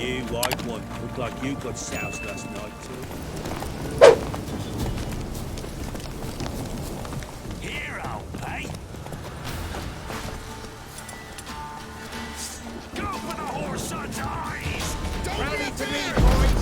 You white one. Look like you got soused last night too. Hero, eh? Go for the horse son's eyes! Ready to me, boys!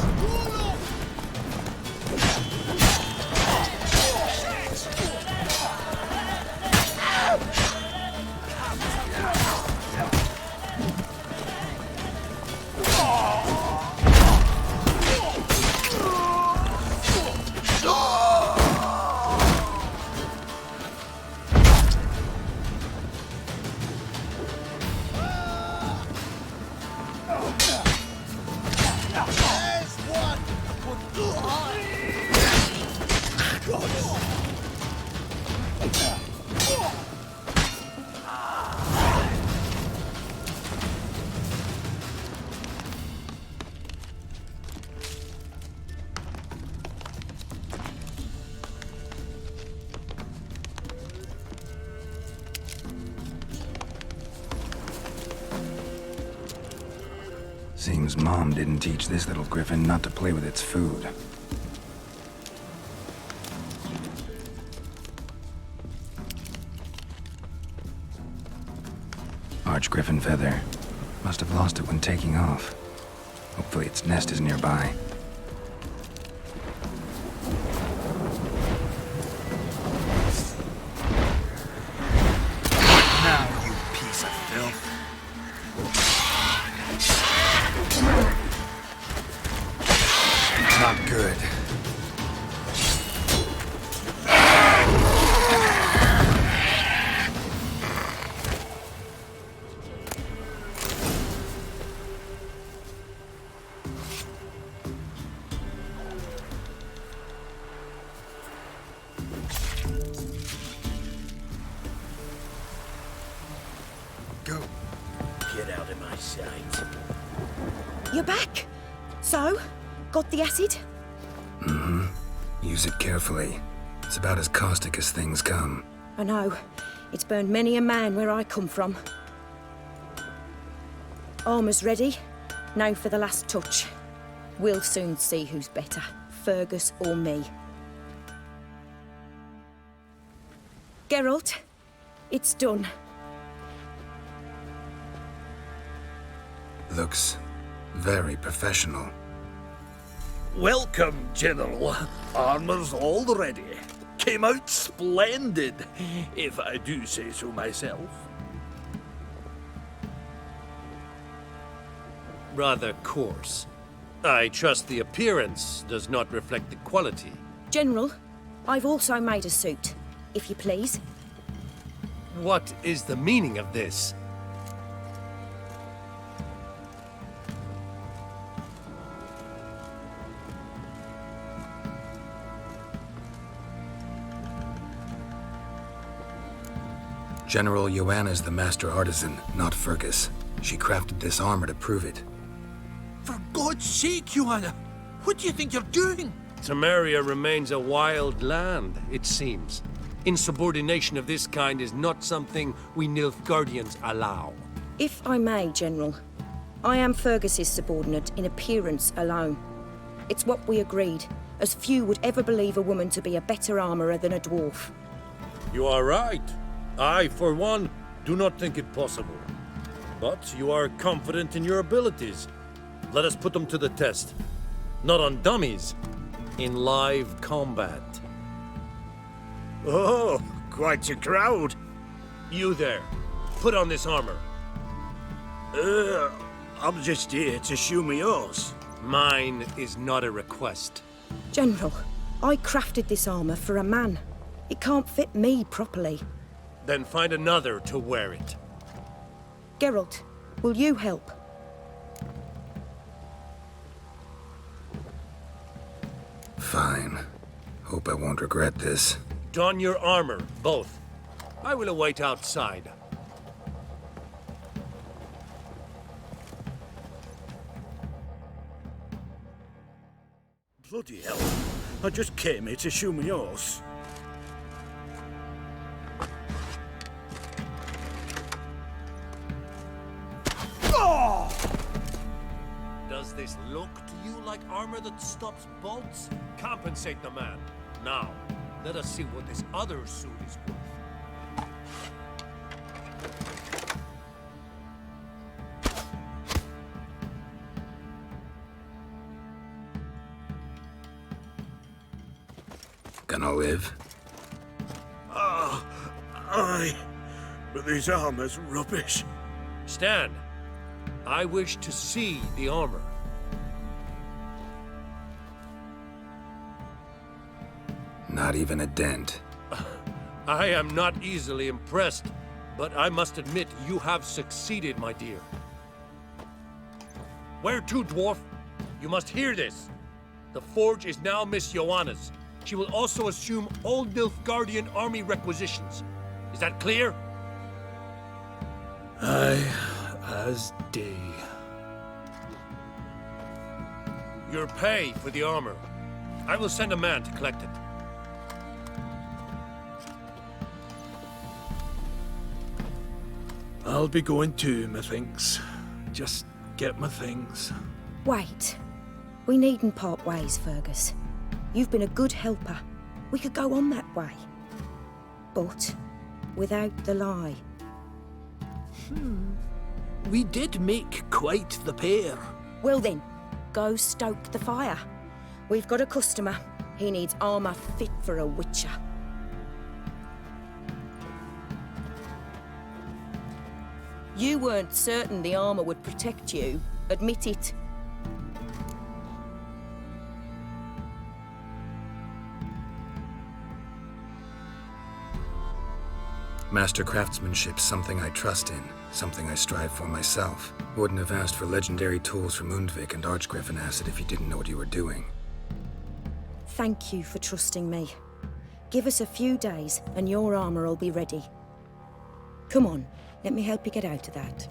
Seems Mom didn't teach this little griffin not to play with its food. Arch-griffin feather. Must have lost it when taking off. Hopefully its nest is nearby. Now, you piece of filth. Not good. Go. Get out of my sight. You're back? So? Got the acid? Mm-hmm. Use it carefully. It's about as caustic as things come. I know. It's burned many a man where I come from. Armor's ready. Now for the last touch. We'll soon see who's better, Fergus or me. Geralt, it's done. Looks very professional. Welcome, General. Armor's all ready. Came out splendid, if I do say so myself. Rather coarse. I trust the appearance does not reflect the quality. General, I've also made a suit, if you please. What is the meaning of this? General Joanna's the master artisan, not Fergus. She crafted this armor to prove it. For God's sake, Joanna, what do you think you're doing? Temeria remains a wild land, it seems. Insubordination of this kind is not something we Nilfgaardians allow. If I may, General, I am Fergus's subordinate in appearance alone. It's what we agreed, as few would ever believe a woman to be a better armorer than a dwarf. You are right. I, for one, do not think it possible. But you are confident in your abilities. Let us put them to the test. Not on dummies, in live combat. Oh, quite a crowd. You there, put on this armor. I'm just here to show me yours. Mine is not a request. General, I crafted this armor for a man. It can't fit me properly. Then find another to wear it. Geralt, will you help? Fine. Hope I won't regret this. Don your armor, both. I will await outside. Bloody hell. I just came here to show me yours. Does this look to you like armor that stops bolts? Compensate the man. Now, let us see what this other suit is worth. Gonna live? Aye, but this armor's rubbish. Stand. I wish to see the armor. Not even a dent. I am not easily impressed, but I must admit you have succeeded, my dear. Where to, dwarf? You must hear this. The forge is now Miss Joanna's. She will also assume all Nilfgaardian army requisitions. Is that clear? Aye, as day. Your pay for the armor. I will send a man to collect it. I'll be going too, methinks. Just get my things. Wait. We needn't part ways, Fergus. You've been a good helper. We could go on that way. But without the lie. We did make quite the pair. Well then, go stoke the fire. We've got a customer. He needs armor fit for a witcher. You weren't certain the armor would protect you. Admit it. Master craftsmanship's something I trust in, something I strive for myself. Wouldn't have asked for legendary tools from Undvik and Archgriffin Acid if you didn't know what you were doing. Thank you for trusting me. Give us a few days and your armor will be ready. Come on, let me help you get out of that.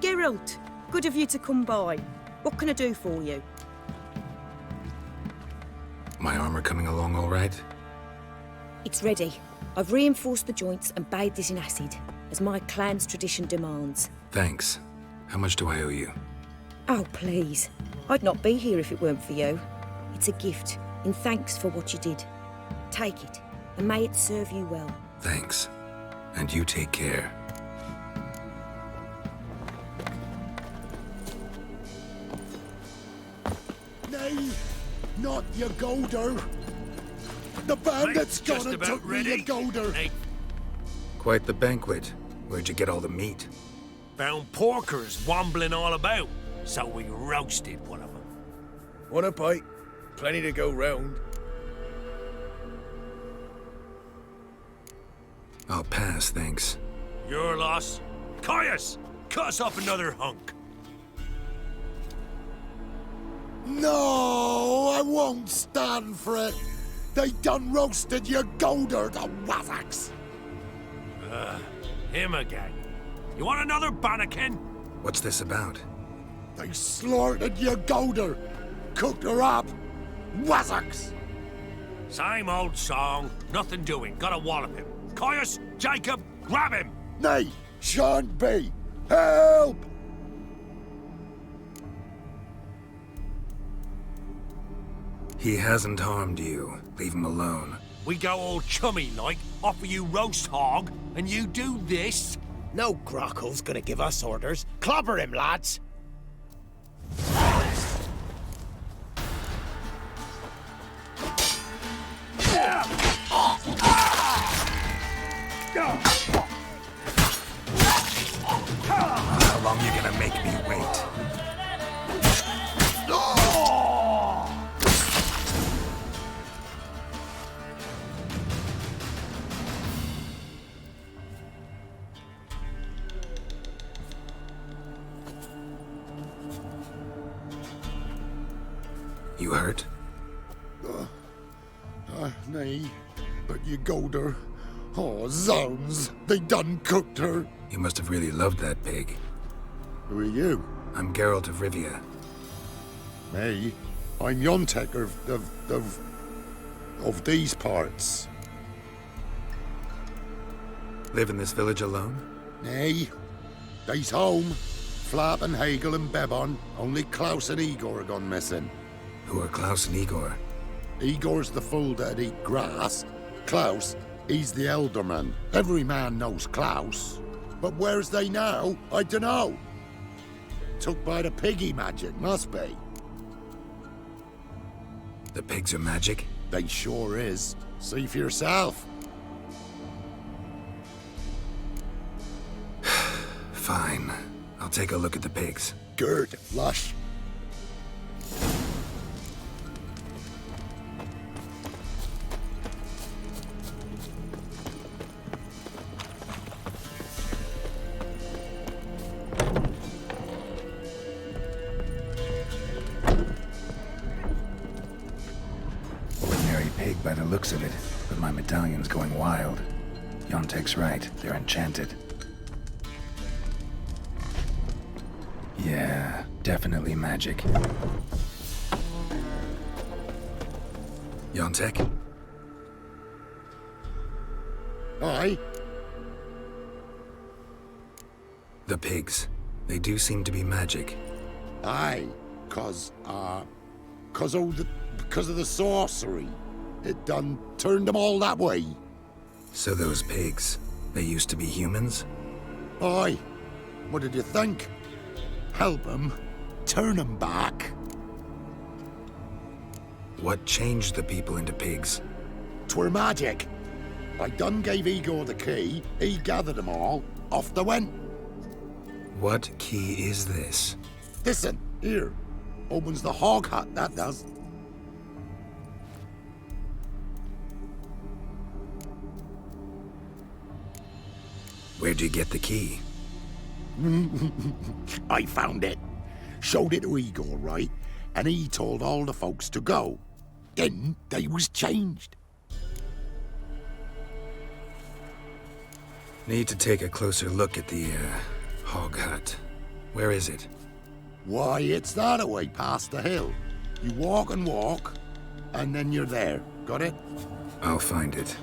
Geralt, good of you to come by. What can I do for you? My armor coming along all right? It's ready. I've reinforced the joints and bathed it in acid, as my clan's tradition demands. Thanks. How much do I owe you? Oh, please. I'd not be here if it weren't for you. It's a gift, in thanks for what you did. Take it, and may it serve you well. Thanks. And you take care. Nay, not your golder. The bandits Just gone and about took me ready. your golder. Hey, Quite the banquet. Where'd you get all the meat? found porkers wambling all about, so we roasted one of them. Want a bite? Plenty to go round. I'll pass, thanks. Your loss. Caius, cut us up another hunk. No, I won't stand for it. They done roasted your golder, the wazzocks. Him again. You want another bannikin? What's this about? They slaughtered your golder, cooked her up, wazzocks. Same old song. Nothing doing. Gotta wallop him. Caius, Jacob, grab him! Nay, shan't be. Help! He hasn't harmed you. Leave him alone. We go all chummy like, offer you roast hog, and you do this? No Grockle's gonna give us orders. Clobber him, lads! How long you gonna make me wait? You hurt? Nay, but your golder. Oh, zounds, they done cooked her. You must have really loved that pig. Who are you? I'm Geralt of Rivia. Me? I'm Yontek of these parts. Live in this village alone? Nay, they's home. Flap and Hagel and Bebon. Only Klaus and Igor are gone missing. Who are Klaus and Igor? Igor's the fool that'd eat grass. Klaus, he's the elderman. Every man knows Klaus. But where's they now? I dunno. Took by the piggy magic, must be. The pigs are magic? They sure is. See for yourself. Fine. I'll take a look at the pigs. Good, lush. Ordinary pig by the looks of it, but my medallion's going wild. Yontek's right, they're enchanted. Yeah, definitely magic. Yontek? Aye. The pigs. They do seem to be magic. Aye, because of the sorcery. It done turned them all that way. So those pigs, they used to be humans? Aye. What did you think? Help 'em, turn 'em back. What changed the people into pigs? 'Twere magic. I done gave Igor the key, he gathered 'em all, off they went. What key is this? Listen, here. Opens the hog hut, that does. Where'd you get the key? I found it. Showed it to Igor, right? And he told all the folks to go. Then they was changed. Need to take a closer look at the, hog hut. Where is it? Why, it's that away past the hill. You walk and walk, and then you're there. Got it? I'll find it.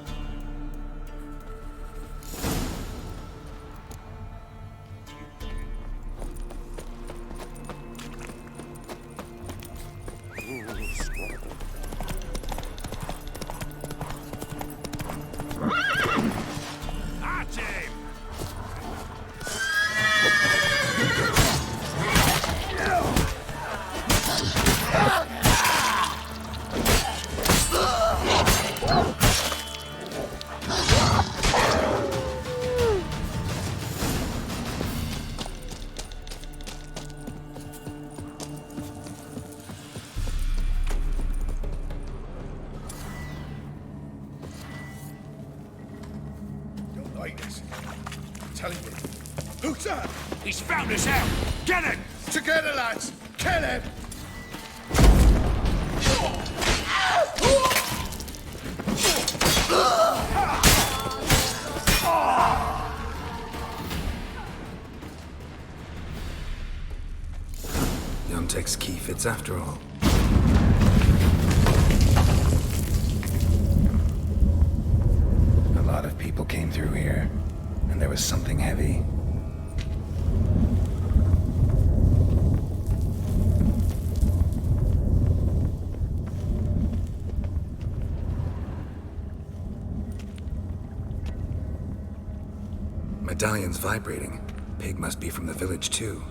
Who's that? He's found us out! Get him! Together, lads! Kill him! Yontek's key fits after all. A lot of people came through here, and there was something heavy. Medallion's vibrating. Pig must be from the village, too.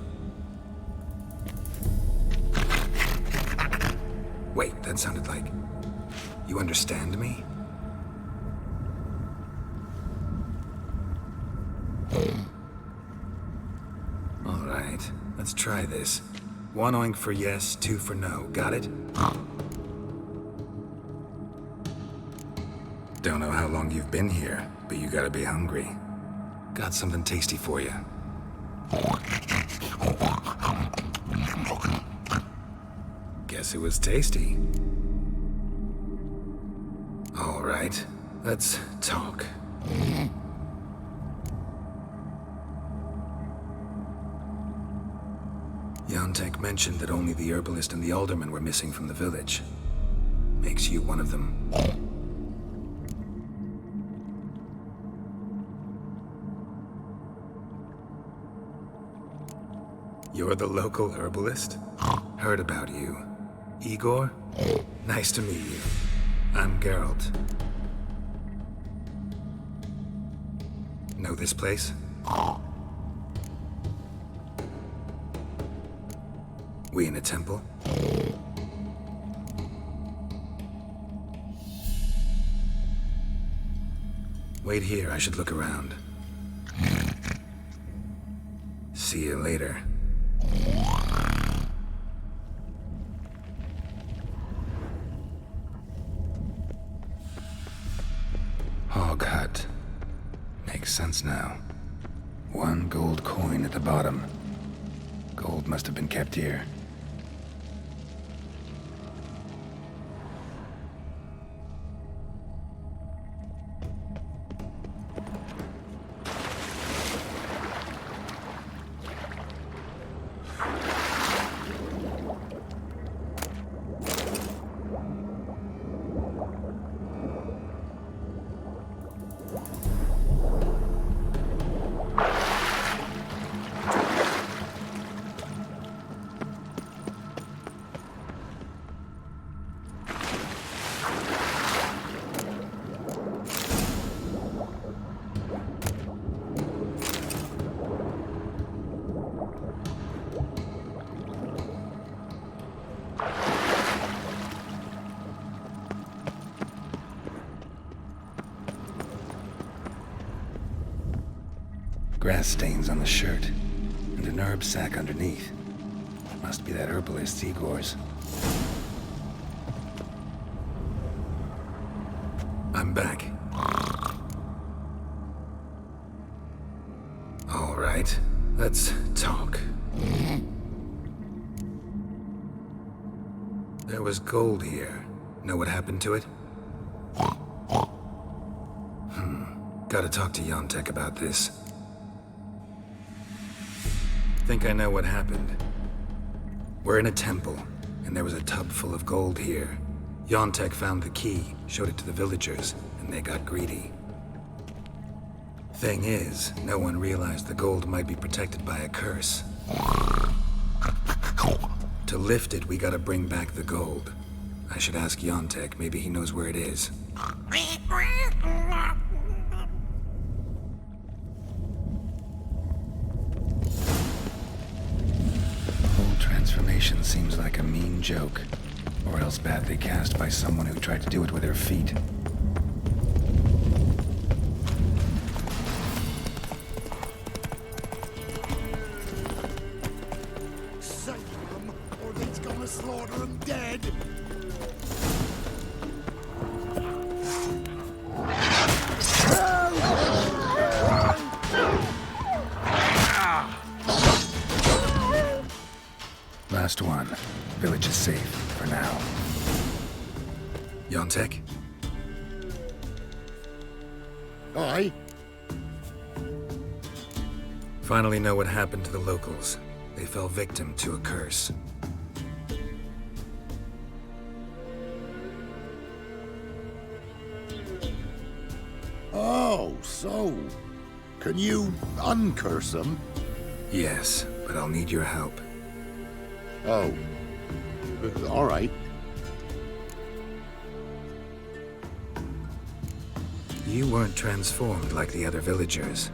Wait, that sounded like... You understand me? All right, let's try this. 1 oink for yes, 2 for no. Got it? Don't know how long you've been here, but you gotta be hungry. Got something tasty for you. Guess it was tasty. All right, let's talk. Yontek mentioned that only the herbalist and the alderman were missing from the village. Makes you one of them. You're the local herbalist? Heard about you. Igor? Nice to meet you. I'm Geralt. Know this place? We in a temple? Wait here, I should look around. See you later. Hog hut. Makes sense now. 1 gold coin at the bottom. Gold must have been kept here. Grass stains on the shirt, and an herb sack underneath. Must be that herbalist Igor's. I'm back. All right, let's talk. There was gold here. Know what happened to it? Gotta talk to Yontek about this. Think I know what happened. We're in a temple, and there was a tub full of gold here. Yontek found the key, showed it to the villagers, and they got greedy. Thing is, no one realized the gold might be protected by a curse. To lift it, we gotta bring back the gold. I should ask Yontek, maybe he knows where it is. Transformation seems like a mean joke, or else badly cast by someone who tried to do it with their feet. Save them, or they's gonna slaughter them dead. Last one. Village is safe, for now. Yontek? Aye? Finally know what happened to the locals. They fell victim to a curse. Oh, so... Can you uncurse them? Yes, but I'll need your help. Oh. All right. You weren't transformed like the other villagers.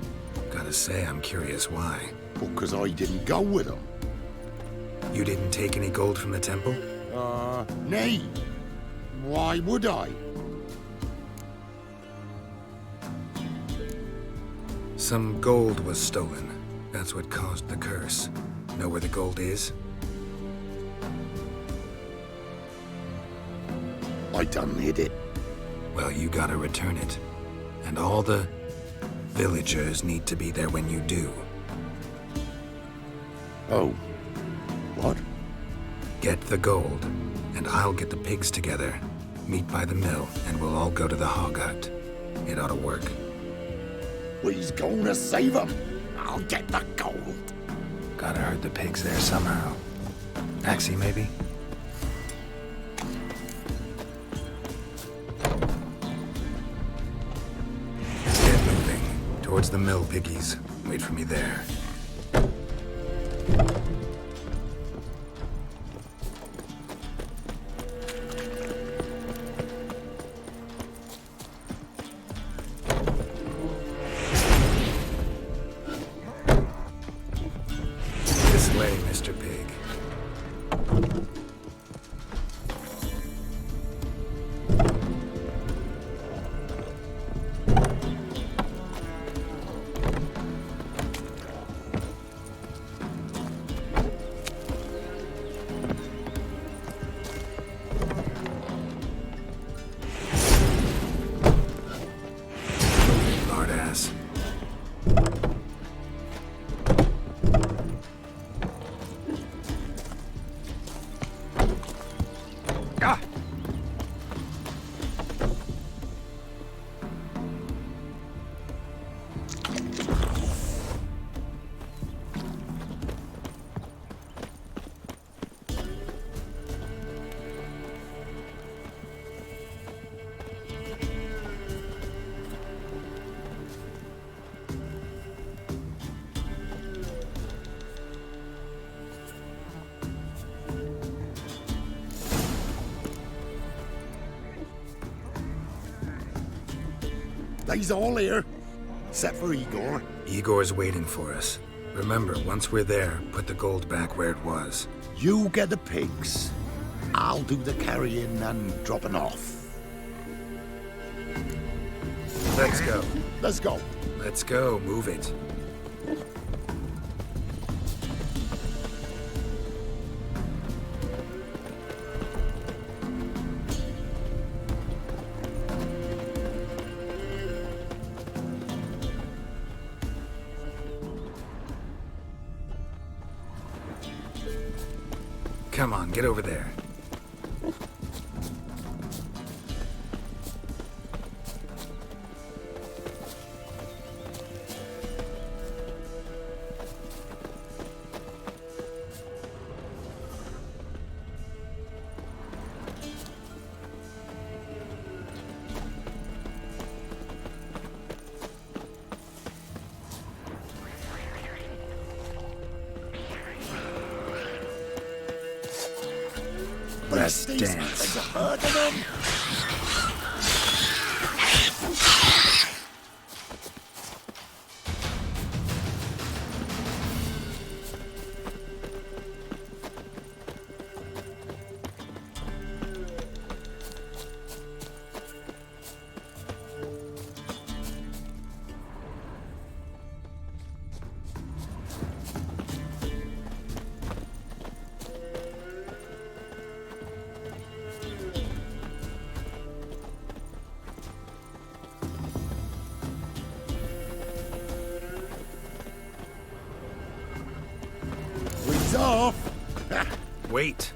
Gotta say, I'm curious why. Well, 'cause I didn't go with them. You didn't take any gold from the temple? Nay. Why would I? Some gold was stolen. That's what caused the curse. Know where the gold is? I done hid it. Well, you gotta return it. And all the villagers need to be there when you do. Oh. What? Get the gold, and I'll get the pigs together. Meet by the mill, and we'll all go to the hog hut. It ought to work. We's gonna save them. I'll get the gold. Gotta herd the pigs there somehow. Taxi, maybe? Get moving. Towards the mill, piggies. Wait for me there. This way, Mr. Pig. Lard ass. Ah! They's all here, except for Igor. Igor's waiting for us. Remember, once we're there, put the gold back where it was. You get the pigs. I'll do the carrying and dropping off. Let's go. Let's go. Let's go. Move it. Come on, get over there. Let's dance. There's a herd of them. Wings off. Wait.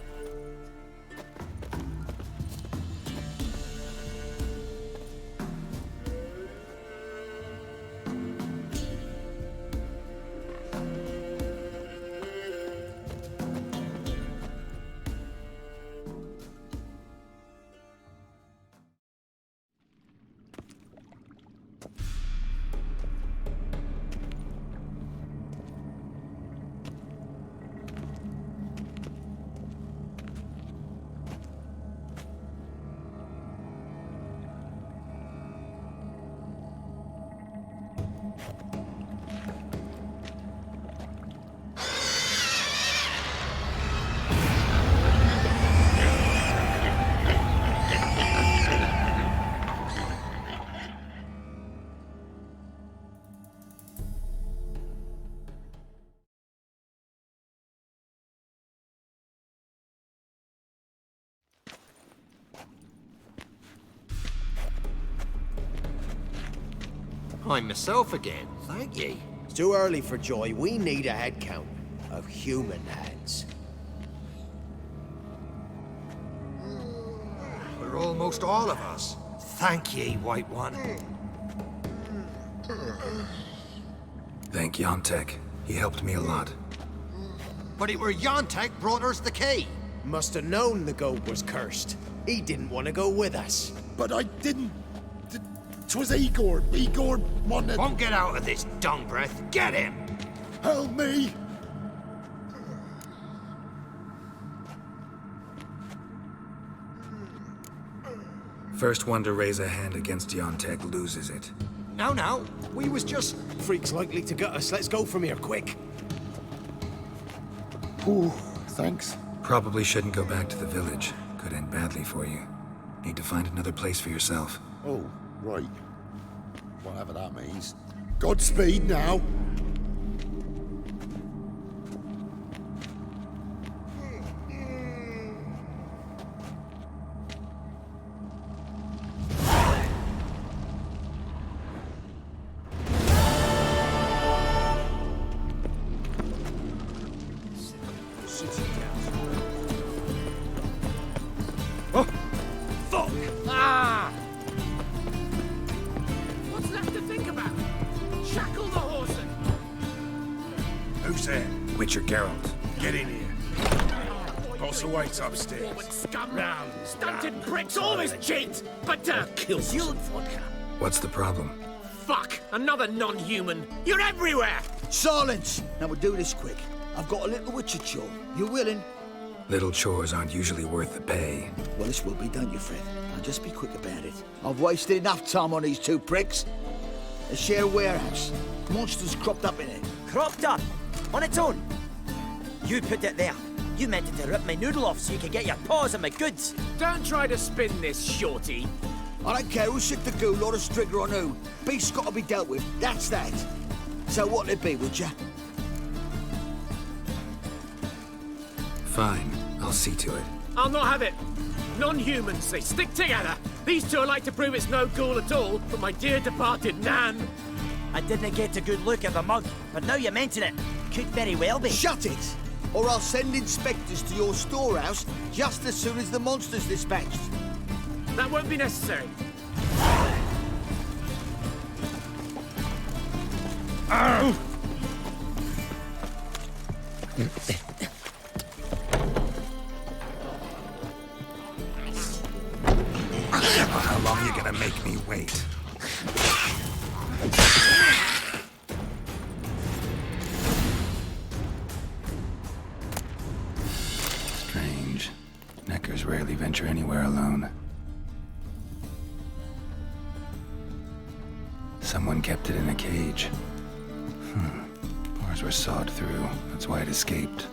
I'm myself again, thank ye. It's too early for joy. We need a head count of human heads. We're almost all of us. Thank ye, White One. Thank Yontek. He helped me a lot. But it were Yontek brought us the key. Must have known the goat was cursed. He didn't want to go with us. But I didn't... 'Twas Igor. Igor wanted... Won't get out of this dung breath. Get him! Help me! First one to raise a hand against Yontek loses it. No. We was just... Freak's likely to gut us. Let's go from here, quick. Ooh, thanks. Probably shouldn't go back to the village. Could end badly for you. Need to find another place for yourself. Oh, right. Whatever that means. Godspeed now. What's left to think about? Shackle the horse and... Who's there? Witcher Geralt. Get in here. Boss awaits upstairs. Forward scum! Round, Stunted round. pricks always cheat! But, Kills you. What's the problem? fuck! Another non-human! You're everywhere! Silence! Now we'll do this quick. I've got a little witcher chore. You willing? Little chores aren't usually worth the pay. Well, this will be done, you Fred. Now just be quick about it. I've wasted enough time on these two pricks. A share warehouse. Monsters cropped up in it. Cropped up? On its own? You put it there. You meant it to rip my noodle off so you could get your paws on my goods. Don't try to spin this, shorty. I don't care who's sick the ghoul or the strigger on who. Beast's got to be dealt with. That's that. So what'll it be, would ya? Fine, I'll see to it. I'll not have it. Non-humans, they stick together. These two are like to prove it's no ghoul at all, but my dear departed Nan. I didn't get a good look at the mug, but now you mention it, could very well be. Shut it! Or I'll send inspectors to your storehouse just as soon as the monster's dispatched. That won't be necessary. How long you gonna make me wait? Strange. Neckers rarely venture anywhere alone. Someone kept it in a cage. Bars were sawed through. That's why it escaped.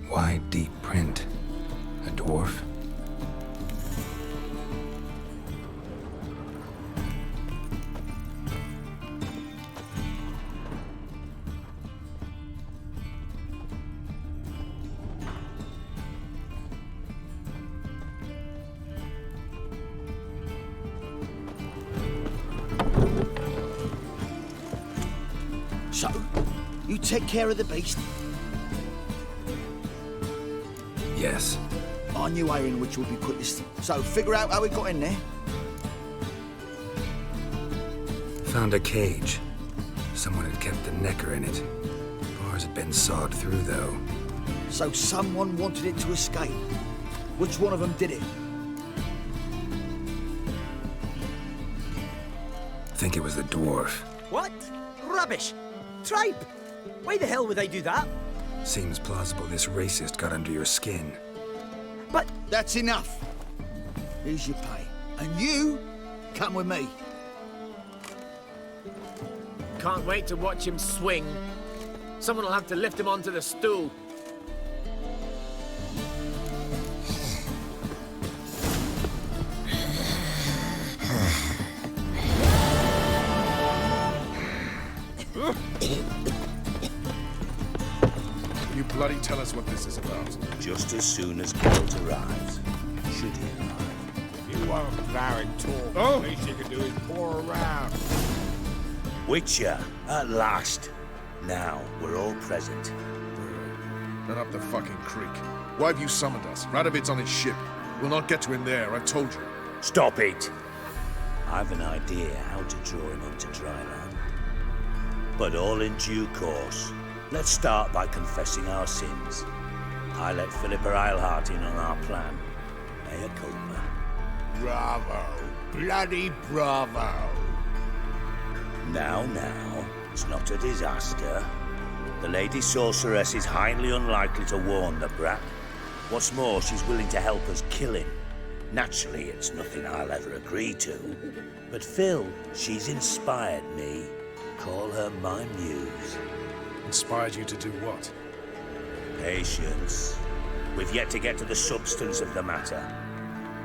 Wide, deep print. A dwarf? So, you take care of the beast. Yes. I knew Iron which would be quickest. So, figure out how we got in there. Found a cage. Someone had kept a necker in it. Bars had been sawed through, though. So someone wanted it to escape. Which one of them did it? Think it was the dwarf. What? Rubbish! Tripe! Why the hell would I do that? Seems plausible this racist got under your skin. But That's enough. Here's your pay. And you, come with me. Can't wait to watch him swing. Someone will have to lift him onto the stool. You bloody tell us what this is about. Just as soon as Geralt arrives. Should he arrive? You won't flowering talk. Oh. The least you can do is pour around. Witcher, at last. Now we're all present. Run up the fucking creek. Why have you summoned us? Radovid's on his ship. We'll not get to him there, I've told you. Stop it! I've an idea how to draw him onto dry land. But all in due course. Let's start by confessing our sins. I let Philippa Eilhart in on our plan. Mea culpa. Bravo. Bloody bravo. Now, it's not a disaster. The Lady Sorceress is highly unlikely to warn the brat. What's more, she's willing to help us kill him. Naturally, it's nothing I'll ever agree to. But Phil, she's inspired me. Call her my muse. Inspired you to do what? Patience. We've yet to get to the substance of the matter.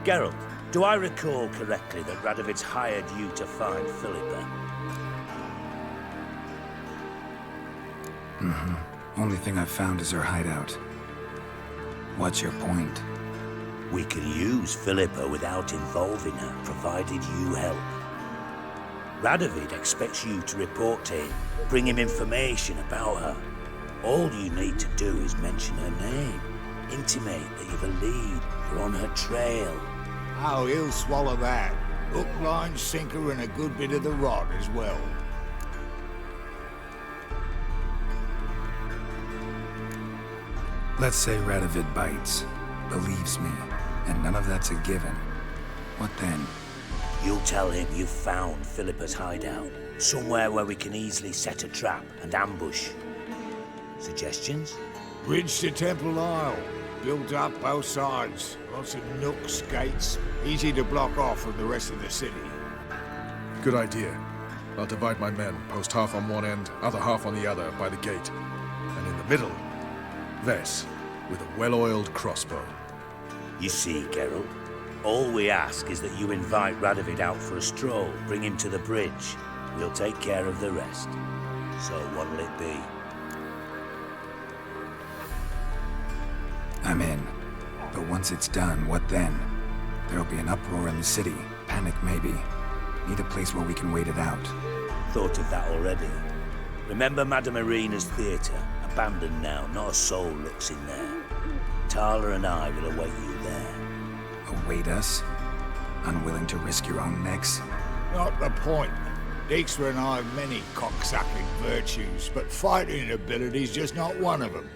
Geralt, do I recall correctly that Radovid's hired you to find Philippa? Only thing I've found is her hideout. What's your point? We can use Philippa without involving her, provided you help. Radovid expects you to report to him, bring him information about her. All you need to do is mention her name, intimate that you've a lead, you're on her trail. Oh, he'll swallow that. Hook, line, sinker, and a good bit of the rod as well. Let's say Radovid bites, believes me, and none of that's a given. What then? You'll tell him you've found Philippa's hideout, somewhere where we can easily set a trap and ambush. Suggestions? Bridge to Temple Isle. Built up both sides. Lots of nooks, gates. Easy to block off from the rest of the city. Good idea. I'll divide my men, post half on one end, other half on the other, by the gate. And in the middle, Vess, with a well-oiled crossbow. You see, Geralt, all we ask is that you invite Radovid out for a stroll, bring him to the bridge. We'll take care of the rest. So what'll it be? I'm in. But once it's done, what then? There'll be an uproar in the city. Panic, maybe. Need a place where we can wait it out. Thought of that already. Remember Madame Irina's theatre? Abandoned now, not a soul looks in there. Tala and I will await you there. Await us? Unwilling to risk your own necks? Not the point. Dijkstra and I have many cocksucking virtues, but fighting ability's just not one of them.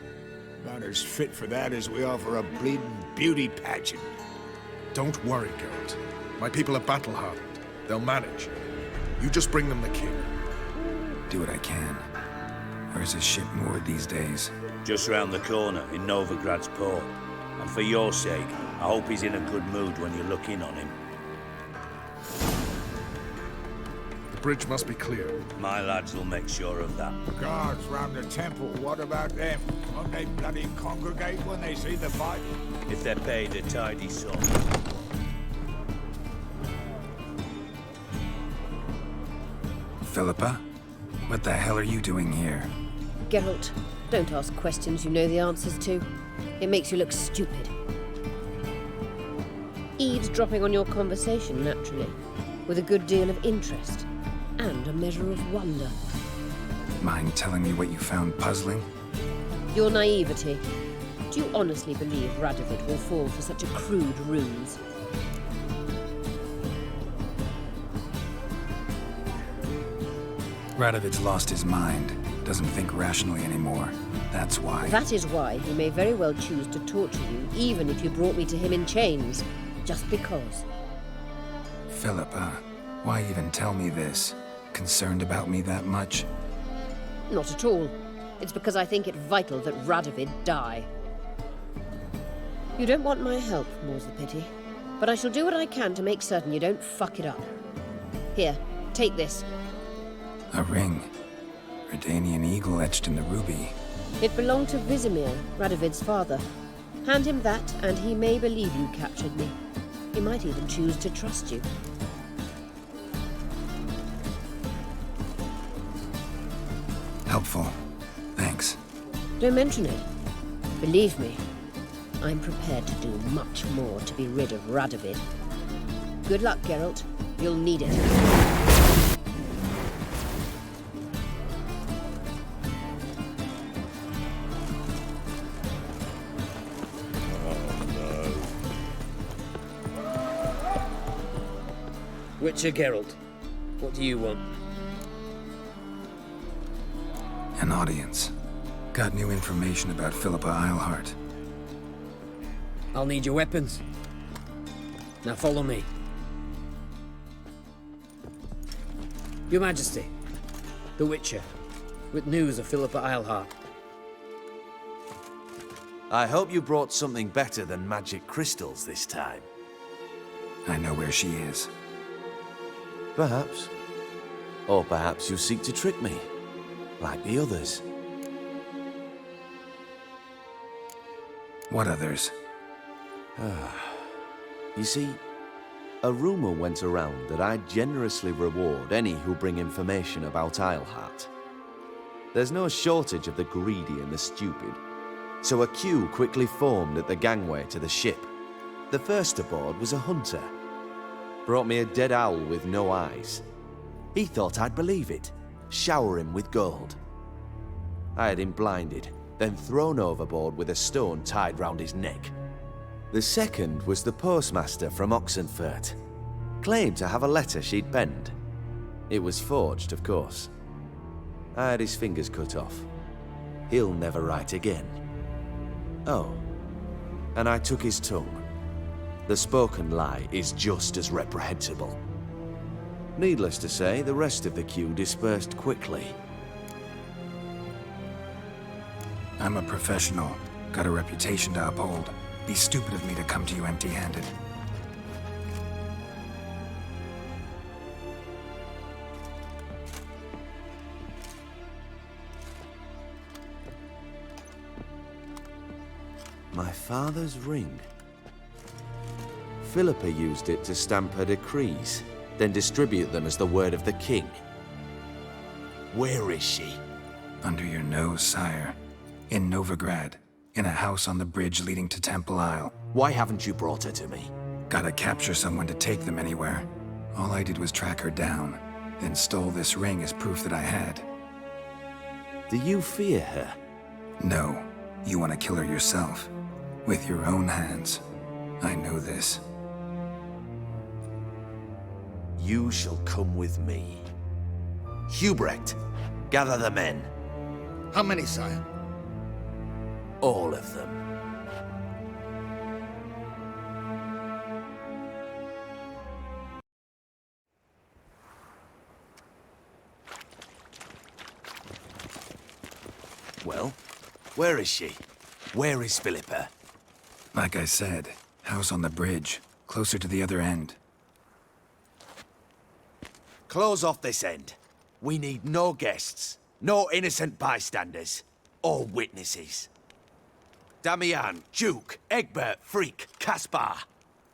Not as fit for that as we are for a bleeding beauty pageant. Don't worry, Geralt. My people are battle-hardened. They'll manage. You just bring them the king. Do what I can. Where's his ship moored these days? Just round the corner, in Novigrad's port. And for your sake, I hope he's in a good mood when you look in on him. The bridge must be clear. My lads will make sure of that. Guards round the temple, what about them? Won't they bloody congregate when they see the fight? If they're paid a tidy sum. Philippa? What the hell are you doing here? Geralt, don't ask questions you know the answers to. It makes you look stupid. Eavesdropping on your conversation, naturally, with a good deal of interest and a measure of wonder. Mind telling me what you found puzzling? Your naivety. Do you honestly believe Radovid will fall for such a crude ruse? Radovid's lost his mind. Doesn't think rationally anymore. That's why. That is why he may very well choose to torture you, even if you brought me to him in chains. Just because. Philippa, why even tell me this? Concerned about me that much? Not at all. It's because I think it vital that Radovid die. You don't want my help, more's the pity. But I shall do what I can to make certain you don't fuck it up. Here, take this. A ring. Redanian eagle etched in the ruby. It belonged to Vizimir, Radovid's father. Hand him that, and he may believe you captured me. He might even choose to trust you. Helpful. Thanks. Don't mention it. Believe me, I'm prepared to do much more to be rid of Radovid. Good luck, Geralt. You'll need it. Witcher Geralt, what do you want? An audience. Got new information about Philippa Eilhart. I'll need your weapons. Now follow me. Your Majesty, the Witcher, with news of Philippa Eilhart. I hope you brought something better than magic crystals this time. I know where she is. Perhaps. Or perhaps you seek to trick me, like the others. What others? You see, a rumor went around that I generously reward any who bring information about Eilhart. There's no shortage of the greedy and the stupid, so a queue quickly formed at the gangway to the ship. The first aboard was a hunter. Brought me a dead owl with no eyes. He thought I'd believe it, shower him with gold. I had him blinded, then thrown overboard with a stone tied round his neck. The second was the postmaster from Oxenfurt. Claimed to have a letter she'd penned. It was forged, of course. I had his fingers cut off. He'll never write again. Oh, and I took his tongue. The spoken lie is just as reprehensible. Needless to say, the rest of the queue dispersed quickly. I'm a professional. Got a reputation to uphold. Be stupid of me to come to you empty-handed. My father's ring. Philippa used it to stamp her decrees, then distribute them as the word of the king. Where is she? Under your nose, sire. In Novigrad. In a house on the bridge leading to Temple Isle. Why haven't you brought her to me? Gotta capture someone to take them anywhere. All I did was track her down, then stole this ring as proof that I had. Do you fear her? No. You want to kill her yourself. With your own hands. I know this. You shall come with me. Hubrecht, gather the men. How many, sire? All of them. Well, where is she? Where is Philippa? Like I said, house on the bridge, closer to the other end. Close off this end. We need no guests, no innocent bystanders, or witnesses. Damian, Duke, Egbert, Freak, Caspar.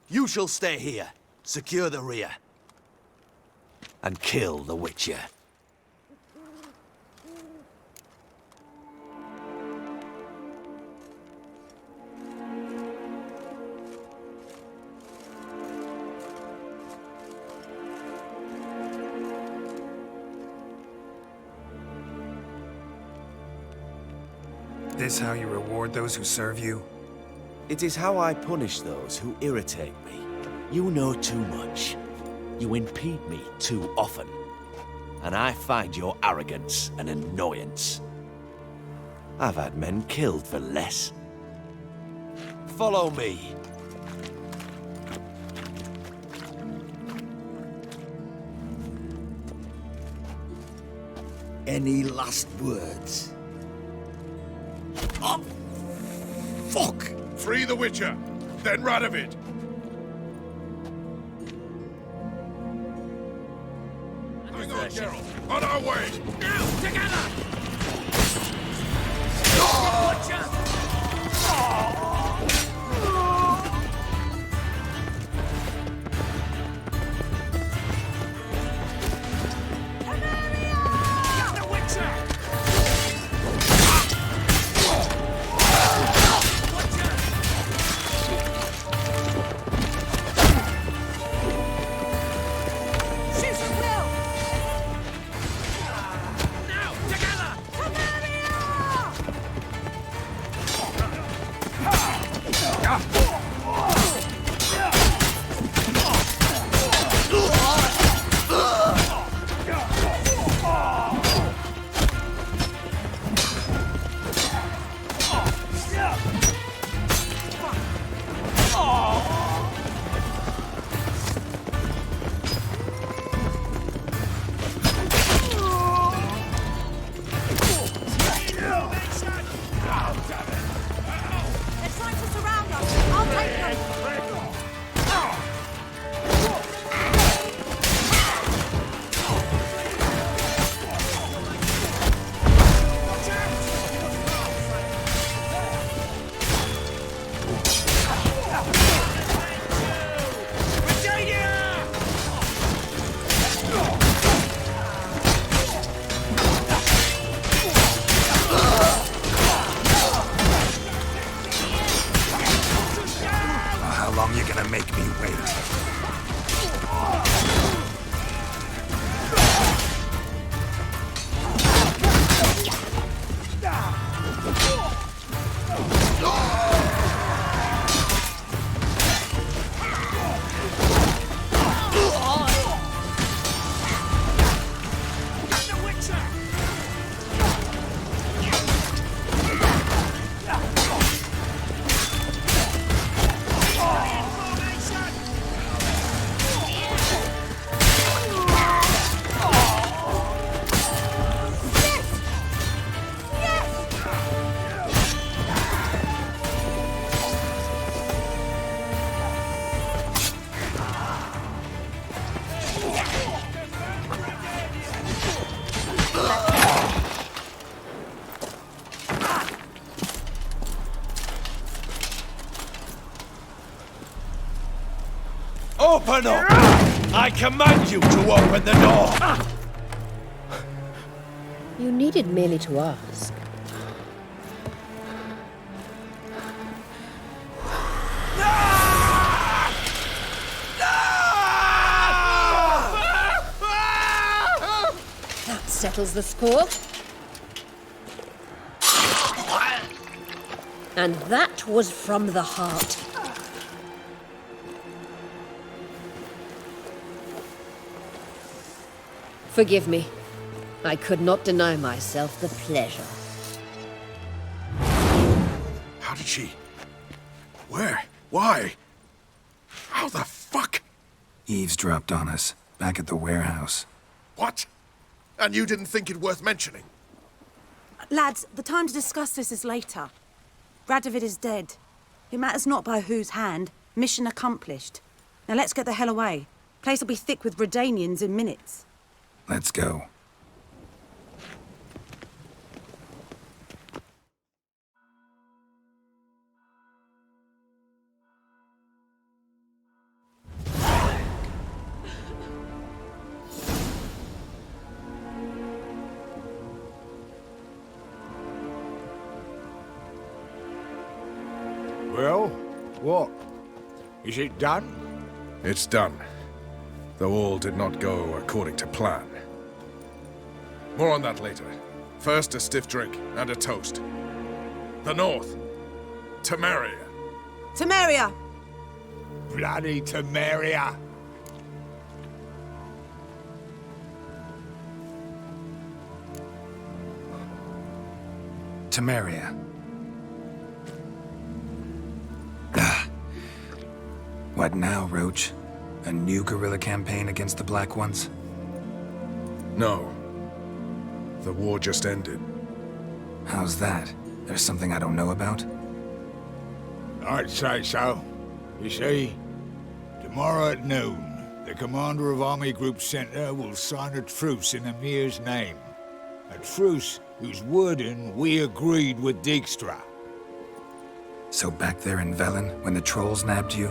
You shall stay here, secure the rear, and kill the Witcher. This how you reward those who serve you? It is how I punish those who irritate me. You know too much. You impede me too often. And I find your arrogance an annoyance. I've had men killed for less. Follow me. Any last words? Oh! Fuck! Free the Witcher, then Radovid. Hang on, Geralt. On our way! Now, together! Now, together! Open up! I command you to open the door! You needed merely to ask. That settles the score. And that was from the heart. Forgive me. I could not deny myself the pleasure. How did she... Where? Why? How the fuck? Eavesdropped on us, back at the warehouse. What? And you didn't think it worth mentioning? Lads, the time to discuss this is later. Radovid is dead. It matters not by whose hand. Mission accomplished. Now let's get the hell away. Place will be thick with Redanians in minutes. Let's go. Well, what? Is it done? It's done. Though all did not go according to plan. More on that later. First, a stiff drink and a toast. The North. Temeria. Temeria! Bloody Temeria! Temeria. What now, Roach? A new guerrilla campaign against the Black Ones? No. The war just ended. How's that? There's something I don't know about? I'd say so. You see, tomorrow at noon, the commander of Army Group Center will sign a truce in Emir's name. A truce whose wording we agreed with Dijkstra. So back there in Velen, when the trolls nabbed you?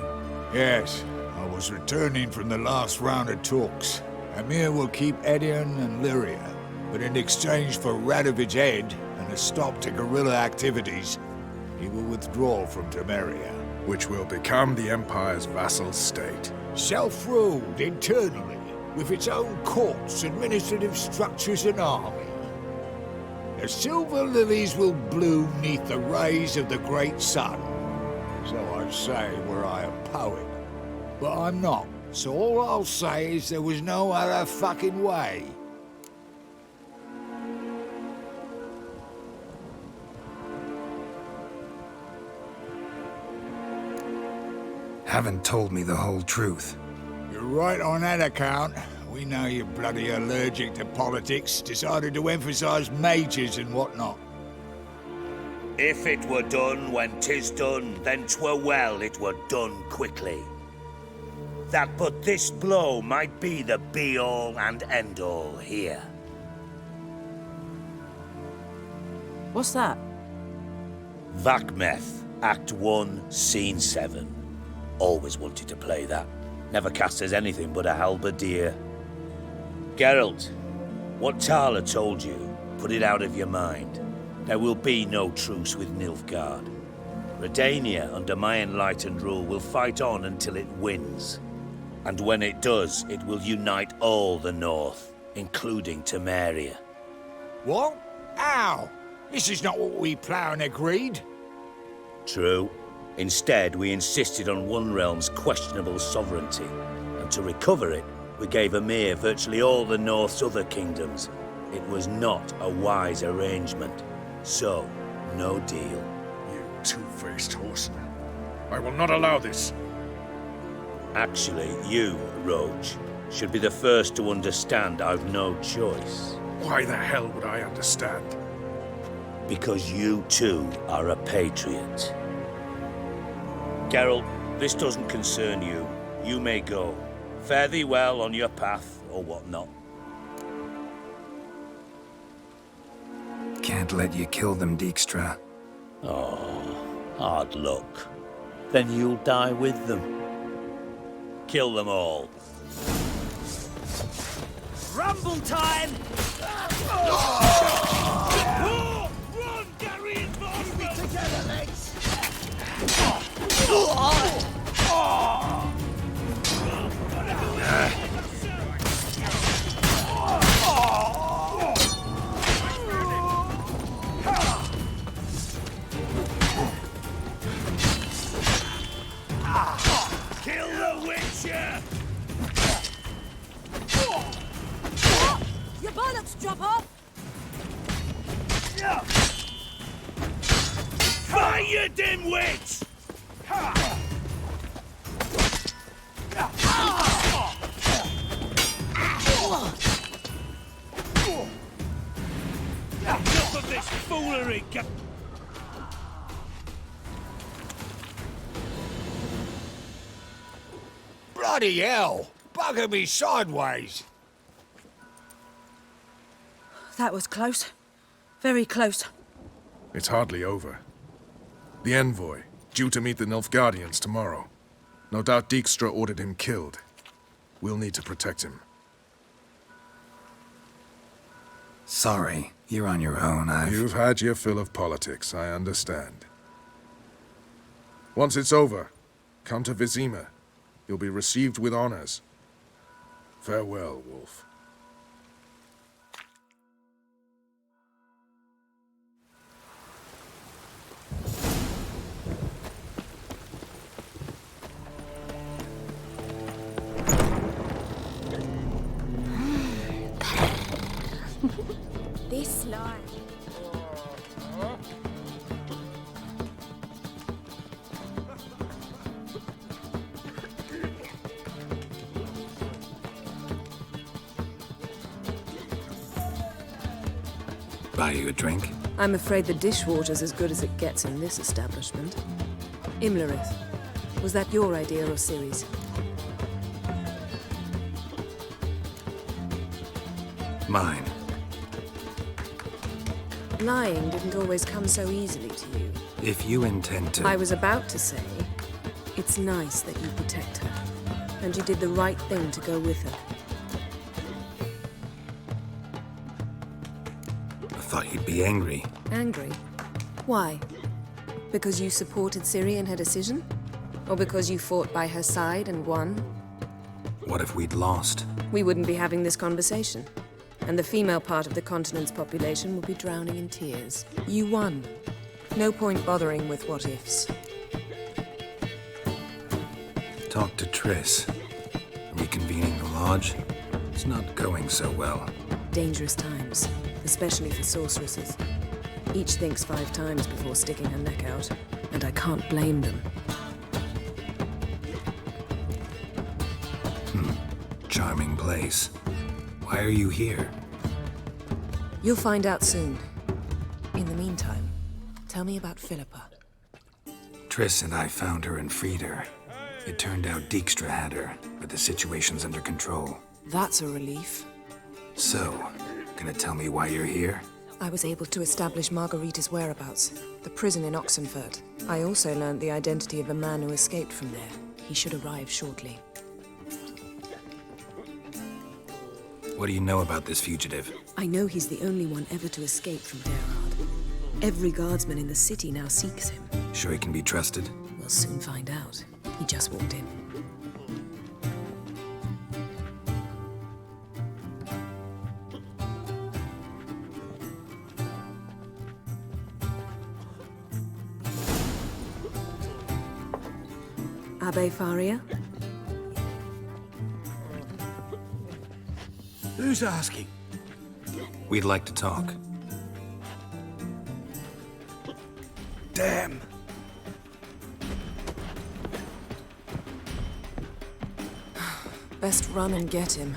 Yes, I was returning from the last round of talks. Emir will keep Edion and Lyria, but in exchange for Radovid's head and a stop to guerrilla activities, he will withdraw from Temeria. Which will become the Empire's vassal state. Self-ruled internally, with its own courts, administrative structures and army. The silver lilies will bloom neath the rays of the great sun. So I'd say were I a poet. But I'm not, so all I'll say is there was no other fucking way. Haven't told me the whole truth. You're right on that account. We know you're bloody allergic to politics, decided to emphasize majors and whatnot. If it were done when 'tis done, then 'twere well it were done quickly. That but this blow might be the be-all and end-all here. What's that? Vakmeth, Act 1, Scene 7. Always wanted to play that. Never cast as anything but a halberdier. Geralt, what Tala told you, put it out of your mind. There will be no truce with Nilfgaard. Redania, under my enlightened rule, will fight on until it wins. And when it does, it will unite all the North, including Temeria. What? How? This is not what we Plough agreed. True. Instead, we insisted on one realm's questionable sovereignty. And to recover it, we gave Emir virtually all the North's other kingdoms. It was not a wise arrangement. So, no deal. You two-faced horseman. I will not allow this. Actually, you, Roach, should be the first to understand I've no choice. Why the hell would I understand? Because you too are a patriot. Geralt, this doesn't concern you. You may go. Fare thee well on your path, or whatnot. Can't let you kill them, Dijkstra. Oh, hard luck. Then you'll die with them. Kill them all. Rumble time! Run, get reinforcements! Together, legs! Kill the Witcher! Your bollocks drop off! Fire, you dimwits! Enough of this foolery! Bloody hell! Bugger me sideways! That was close. Very close. It's hardly over. The envoy, due to meet the Nilfgaardians tomorrow. No doubt Dijkstra ordered him killed. We'll need to protect him. Sorry, you're on your own. You've had your fill of politics, I understand. Once it's over, come to Vizima. You'll be received with honors. Farewell, Wolf. This line. Buy you a drink? I'm afraid the dishwater's as good as it gets in this establishment. Imlerith, was that your idea or Ciri's? Mine. Lying didn't always come so easily to you. If you intend to... I was about to say, it's nice that you protect her. And you did the right thing to go with her. I thought you'd be angry. Angry? Why? Because you supported Ciri in her decision? Or because you fought by her side and won? What if we'd lost? We wouldn't be having this conversation. And the female part of the continent's population would be drowning in tears. You won. No point bothering with what-ifs. Talk to Triss. Reconvening the lodge? It's not going so well. Dangerous times, especially for sorceresses. Each thinks 5 times before sticking her neck out, and I can't blame them. Charming place. Why are you here? You'll find out soon. In the meantime, tell me about Philippa. Triss and I found her and freed her. It turned out Dijkstra had her, but the situation's under control. That's a relief. So, gonna tell me why you're here? I was able to establish Margarita's whereabouts, the prison in Oxenfurt. I also learned the identity of a man who escaped from there. He should arrive shortly. What do you know about this fugitive? I know he's the only one ever to escape from Gerard. Every guardsman in the city now seeks him. Sure he can be trusted? We'll soon find out. He just walked in. Abbe Faria? Who's asking? We'd like to talk. Damn. Best run and get him.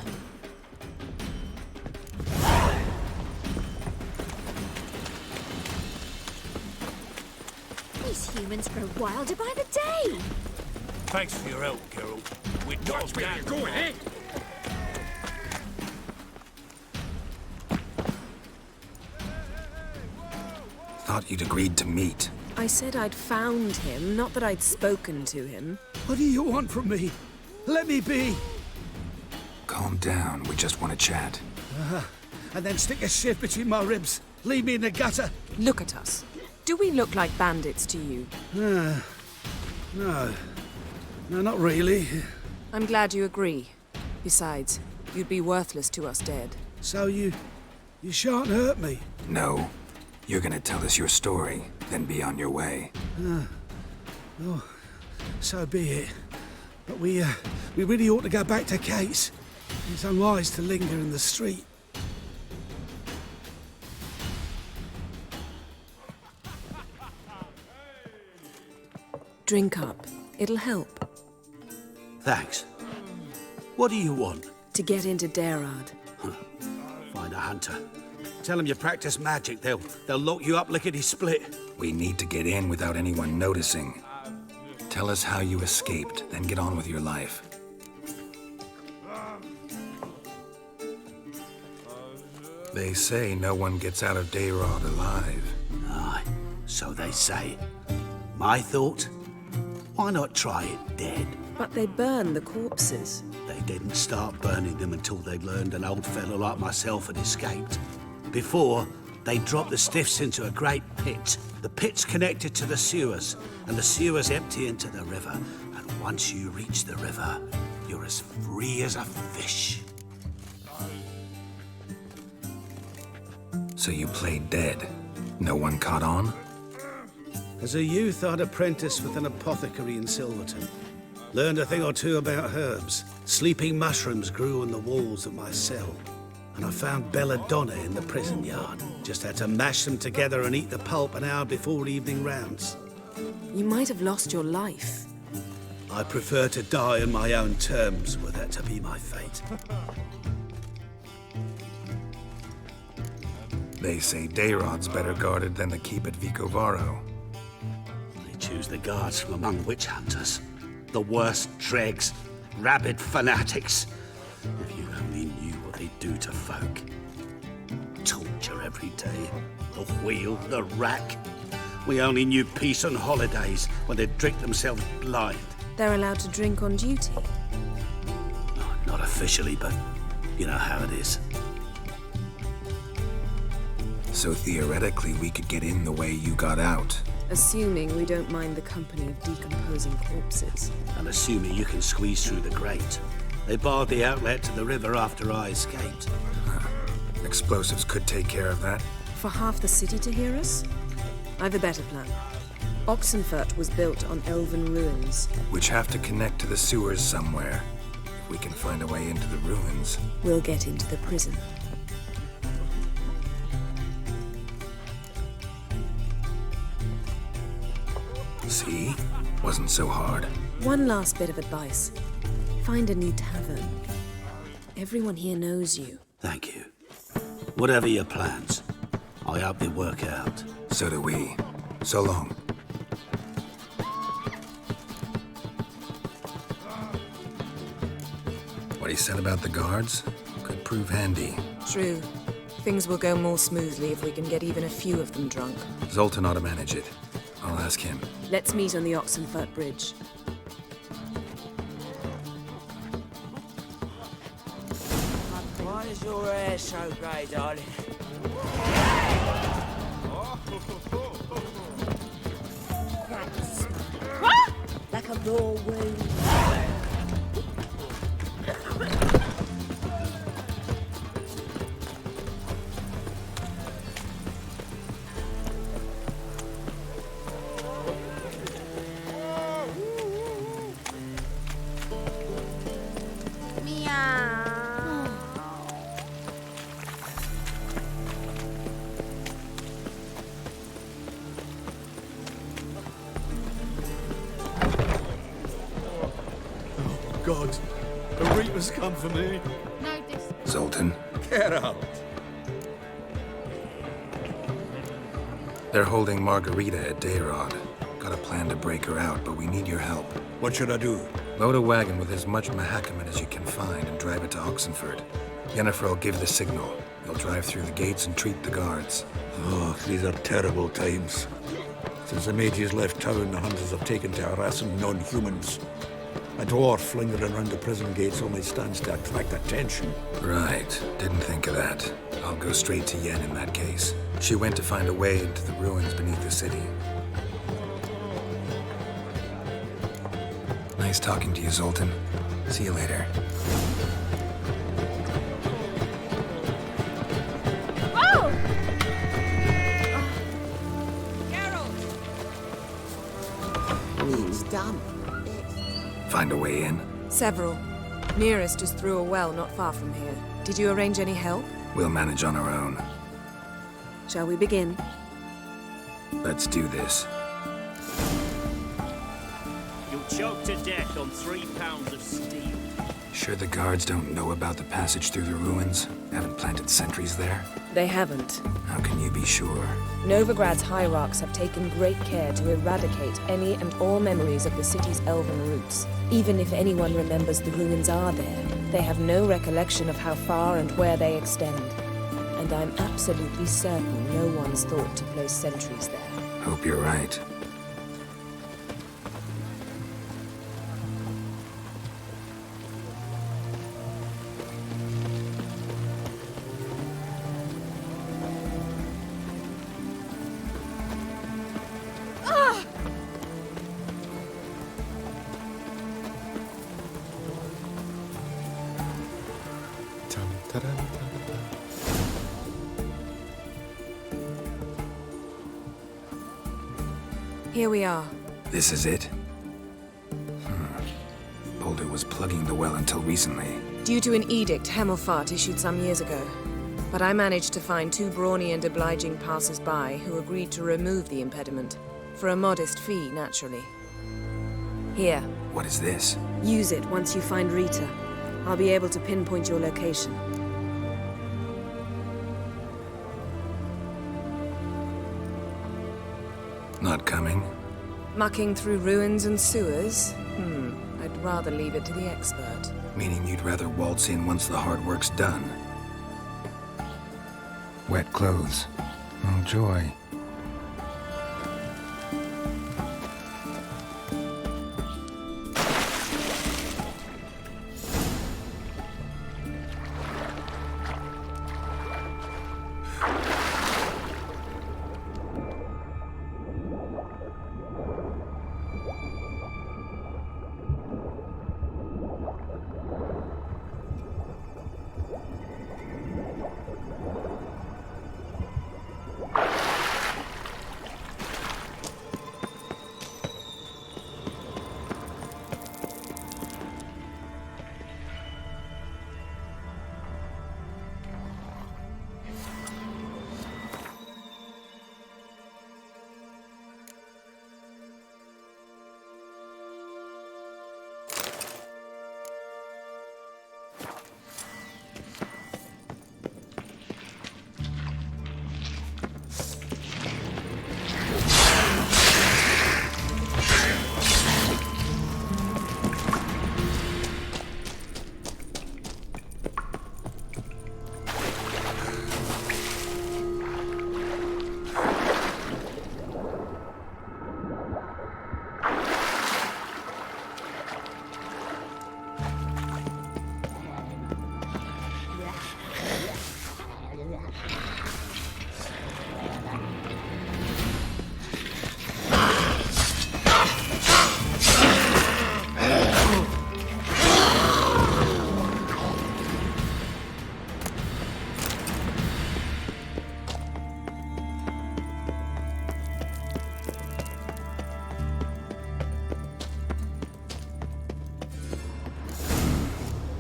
These humans grow wilder by the day. Thanks for your help, Carol. We Watch where you're going, eh? Thought you'd agreed to meet. I said I'd found him, not that I'd spoken to him. What do you want from me? Let me be! Calm down, we just want to chat. And then stick a shift between my ribs. Leave me in the gutter. Look at us. Do we look like bandits to you? No. No, not really. I'm glad you agree. Besides, you'd be worthless to us dead. So you shan't hurt me? No. You're gonna tell us your story, then be on your way. Oh, so be it. But we really ought to go back to Kate's. It's unwise to linger in the street. Drink up. It'll help. Thanks. What do you want? To get into Darad. Find a hunter. Tell them you practice magic. They'll lock you up lickety-split. We need to get in without anyone noticing. Tell us how you escaped, then get on with your life. They say no one gets out of Darad alive. Aye, so they say. My thought? Why not try it dead? But they burn the corpses. They didn't start burning them until they'd learned an old fellow like myself had escaped. Before, they dropped the stiffs into a great pit. The pit's connected to the sewers, and the sewers empty into the river. And once you reach the river, you're as free as a fish. So you played dead. No one caught on? As a youth, I'd apprenticed with an apothecary in Silverton. Learned a thing or two about herbs. Sleeping mushrooms grew on the walls of my cell. And I found belladonna in the prison yard. Just had to mash them together and eat the pulp an hour before evening rounds. You might have lost your life. I prefer to die on my own terms, were that to be my fate. They say Darod's better guarded than the keep at Vicovaro. They choose the guards from among witch hunters. The worst dregs, rabid fanatics. If you only knew what they do to folk. Torture every day. The wheel, the rack. We only knew peace on holidays when they'd drink themselves blind. They're allowed to drink on duty? Not officially, but you know how it is. So theoretically, we could get in the way you got out. Assuming we don't mind the company of decomposing corpses. And assuming you can squeeze through the grate. They barred the outlet to the river after I escaped. Explosives could take care of that. For half the city to hear us? I've a better plan. Oxenfurt was built on elven ruins. Which have to connect to the sewers somewhere. If we can find a way into the ruins. We'll get into the prison. See? Wasn't so hard. One last bit of advice. Find a new tavern. Everyone here knows you. Thank you. Whatever your plans, I hope they work out. So do we. So long. What he said about the guards could prove handy. True. Things will go more smoothly if we can get even a few of them drunk. Zoltan ought to manage it. I'll ask him. Let's meet on the Oxenfurt Bridge. Why is your hair so grey, darling? Like a raw wound. God, the Reapers come for me. No, this. Zoltan. Get out. They're holding Margarita at Darad. Got a plan to break her out, but we need your help. What should I do? Load a wagon with as much Mahakaman as you can find and drive it to Oxenfurt. Yennefer will give the signal. You'll drive through the gates and treat the guards. Oh, these are terrible times. Since the mages left town, the hunters have taken to harassing non-humans. A dwarf lingering around the prison gates only stands to attract attention. Right. Didn't think of that. I'll go straight to Yen in that case. She went to find a way into the ruins beneath the city. Nice talking to you, Zoltan. See you later. It's done. Find a way in? Several. Nearest is through a well not far from here. Did you arrange any help? We'll manage on our own. Shall we begin? Let's do this. You'll choke to death on 3 pounds of steel. Sure the guards don't know about the passage through the ruins? Haven't planted sentries there? They haven't. How can you be sure? Novigrad's hierarchs have taken great care to eradicate any and all memories of the city's elven roots. Even if anyone remembers the ruins are there, they have no recollection of how far and where they extend. And I'm absolutely certain no one's thought to place sentries there. Hope you're right. Here we are. This is it? Boulder was plugging the well until recently. Due to an edict Hemelfart issued some years ago. But I managed to find 2 brawny and obliging passers-by who agreed to remove the impediment. For a modest fee, naturally. Here. What is this? Use it once you find Rita. I'll be able to pinpoint your location. Not coming? Mucking through ruins and sewers? I'd rather leave it to the expert. Meaning you'd rather waltz in once the hard work's done? Wet clothes. Oh, joy.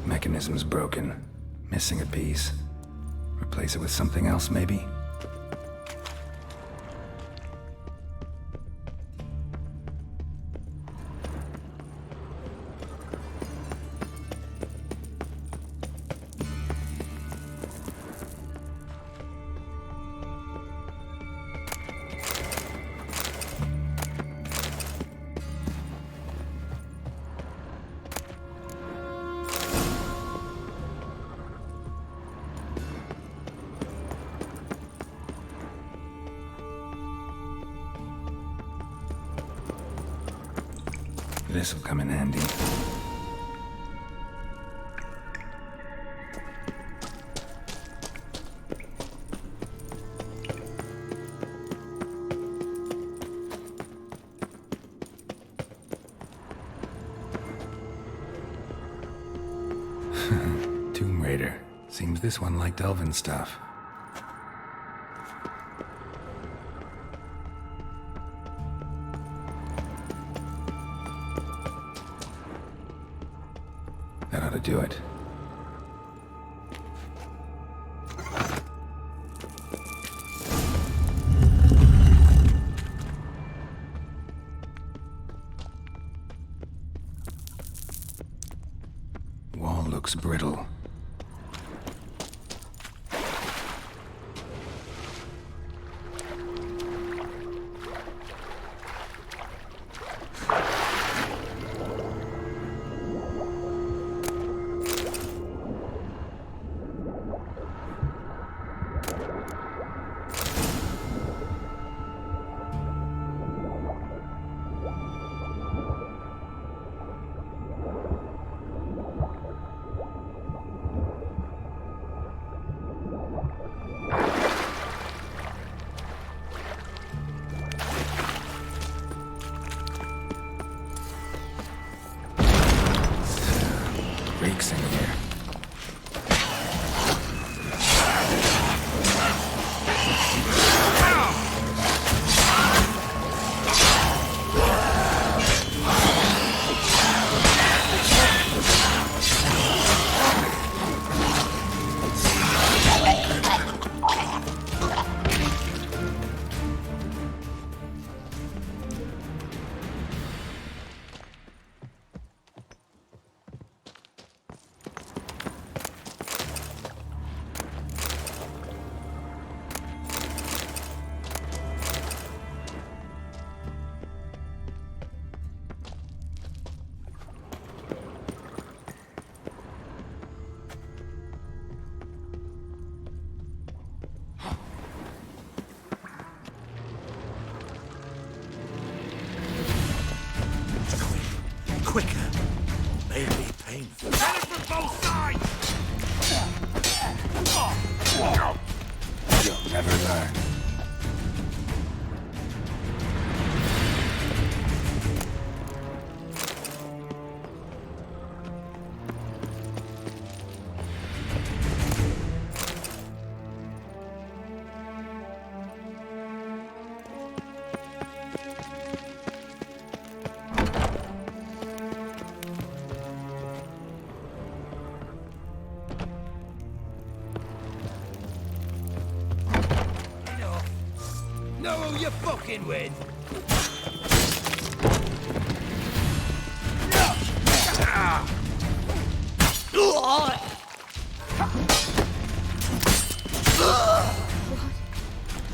Mechanism's broken. Missing a piece. Replace it with something else, maybe? This'll come in handy. Seems this one liked elven stuff. That ought to do it. Wall looks brittle. Reeks in here. Quicker. May be painful. Get it from both sides! You'll never learn. Know who you're fucking with?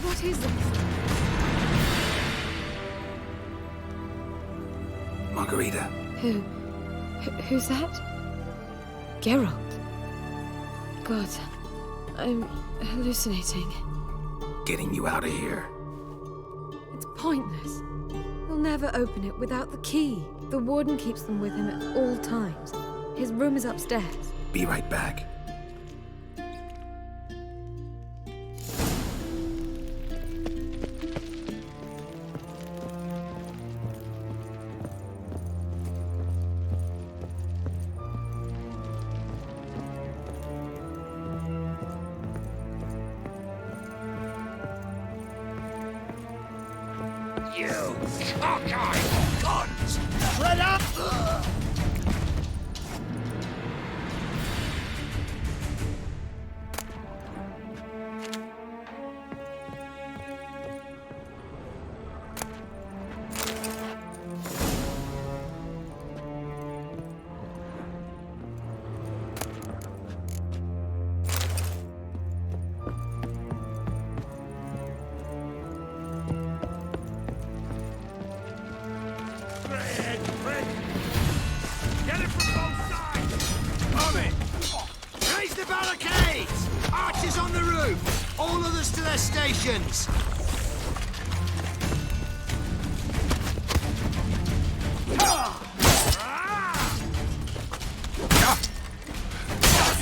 What is this? Margarita. Who's that? Geralt. God, I'm hallucinating. Getting you out of here. It's pointless. He'll never open it without the key. The warden keeps them with him at all times. His room is upstairs. Be right back. You cockeyed guns! Spread up! Get it from both sides! Coming! Raise the barricades! Archers on the roof! All others to their stations!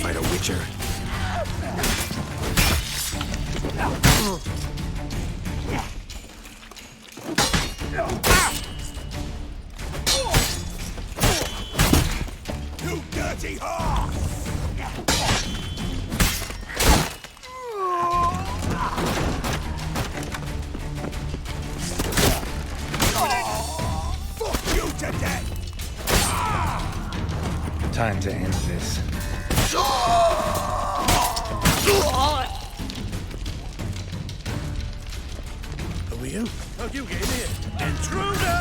Fight a witcher. You dirty whore! Time to end this. Who are you? How'd you get in here? Intruder!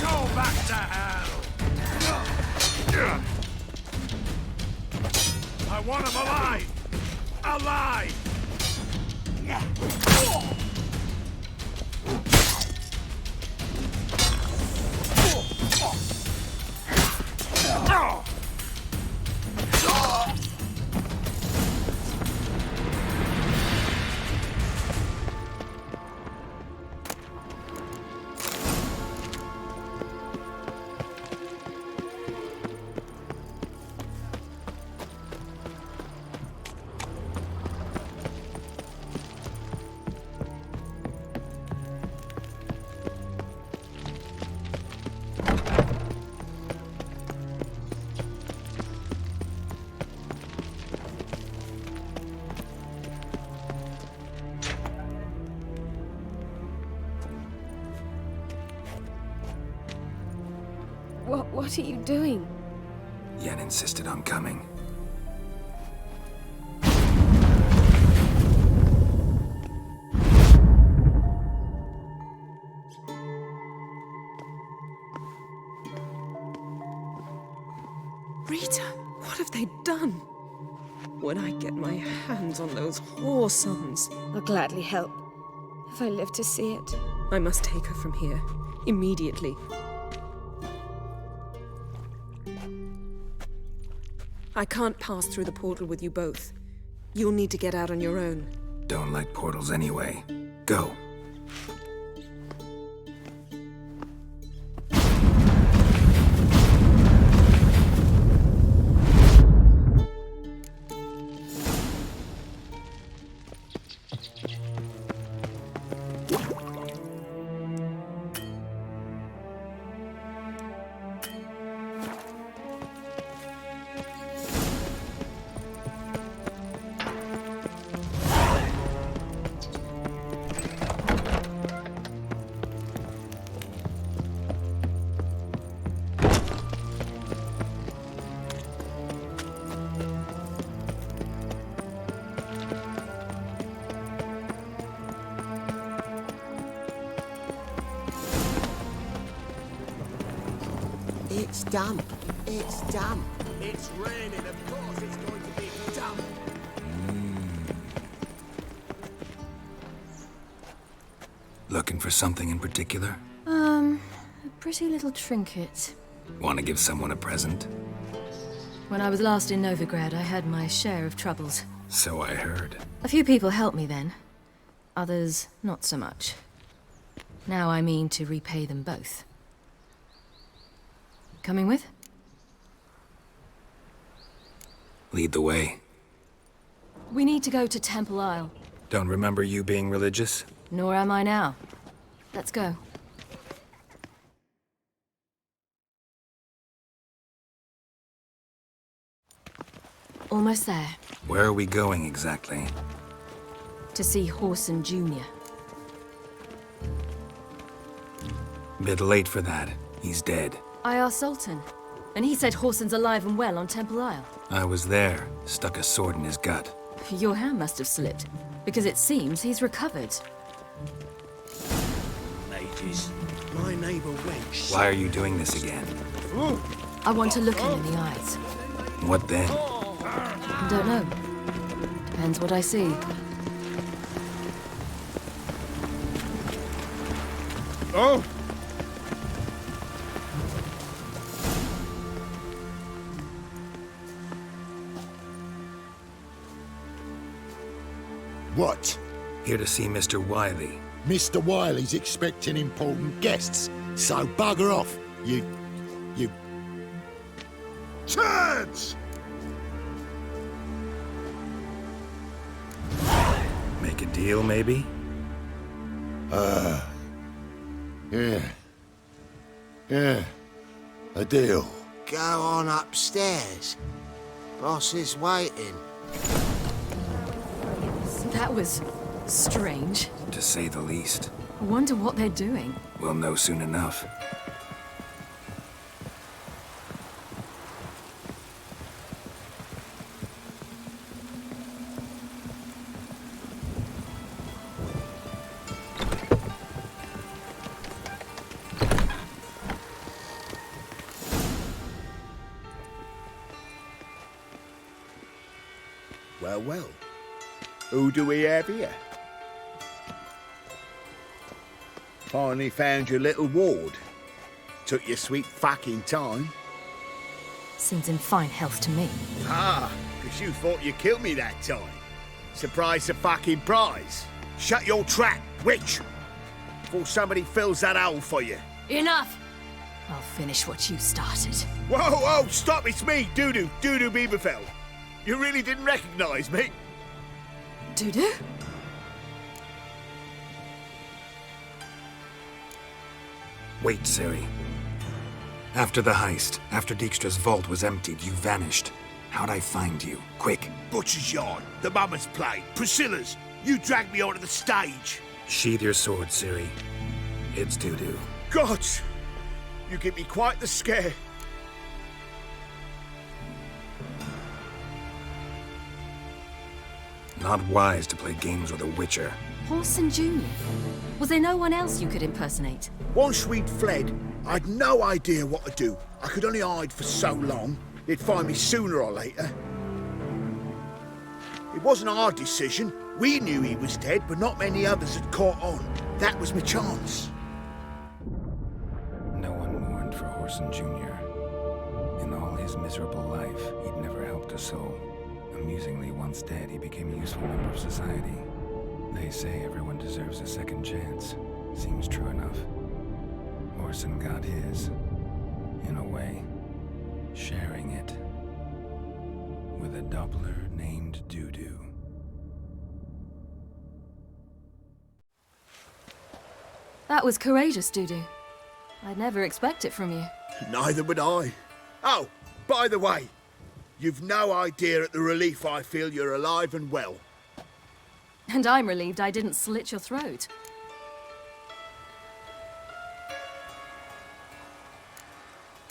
Go back to hell! I want him alive! Alive! What are you doing? Yen insisted on coming. Rita, what have they done? When I get my hands on those whore sons, I'll gladly help, if I live to see it. I must take her from here, immediately. I can't pass through the portal with you both. You'll need to get out on your own. Don't like portals anyway. Go. It's damp. It's damp. It's raining, of course it's going to be damp. Looking for something in particular? A pretty little trinket. Want to give someone a present? When I was last in Novigrad, I had my share of troubles. So I heard. A few people helped me then. Others, not so much. Now I mean to repay them both. Coming with? Lead the way. We need to go to Temple Isle. Don't remember you being religious? Nor am I now. Let's go. Almost there. Where are we going exactly? To see Horson Jr. Bit late for that. He's dead. I asked Sultan, and he said Horson's alive and well on Temple Isle. I was there. Stuck a sword in his gut. Your hand must have slipped, because it seems he's recovered. Mages, my neighbour wench. Why are you doing this again? I want to look him in the eyes. What then? Don't know. Depends what I see. Oh! What? Here to see Mr. Wiley. Mr. Wiley's expecting important guests, so bugger off, you... Turds! Make a deal, maybe? Yeah, a deal. Go on upstairs. Boss is waiting. That was strange. To say the least. I wonder what they're doing. We'll know soon enough. well. Who do we have here? Finally found your little ward. Took your sweet fucking time. Seems in fine health to me. Ah, because you thought you killed me that time. Surprise the fucking prize. Shut your trap, witch! Before somebody fills that hole for you. Enough! I'll finish what you started. Whoa, stop, it's me, Dudu Bieberfeld. You really didn't recognize me? Dudu? Wait, Ciri. After the heist, after Dijkstra's vault was emptied, you vanished. How'd I find you? Quick. Butcher's Yard, the Mama's Play, Priscilla's. You dragged me onto the stage. Sheathe your sword, Ciri. It's Dudu. Gods! You give me quite the scare. Not wise to play games with a Witcher. Horson Jr.? Was there no one else you could impersonate? Once we'd fled, I'd no idea what to do. I could only hide for so long. They'd find me sooner or later. It wasn't our decision. We knew he was dead, but not many others had caught on. That was my chance. No one mourned for Horson Jr. In all his miserable life, he'd never helped a soul. Amusingly, once dead, he became a useful member of society. They say everyone deserves a second chance. Seems true enough. Horson got his, in a way, sharing it with a Doppler named Dudu. That was courageous, Dudu. I'd never expect it from you. Neither would I. Oh, by the way, you've no idea at the relief I feel you're alive and well. And I'm relieved I didn't slit your throat.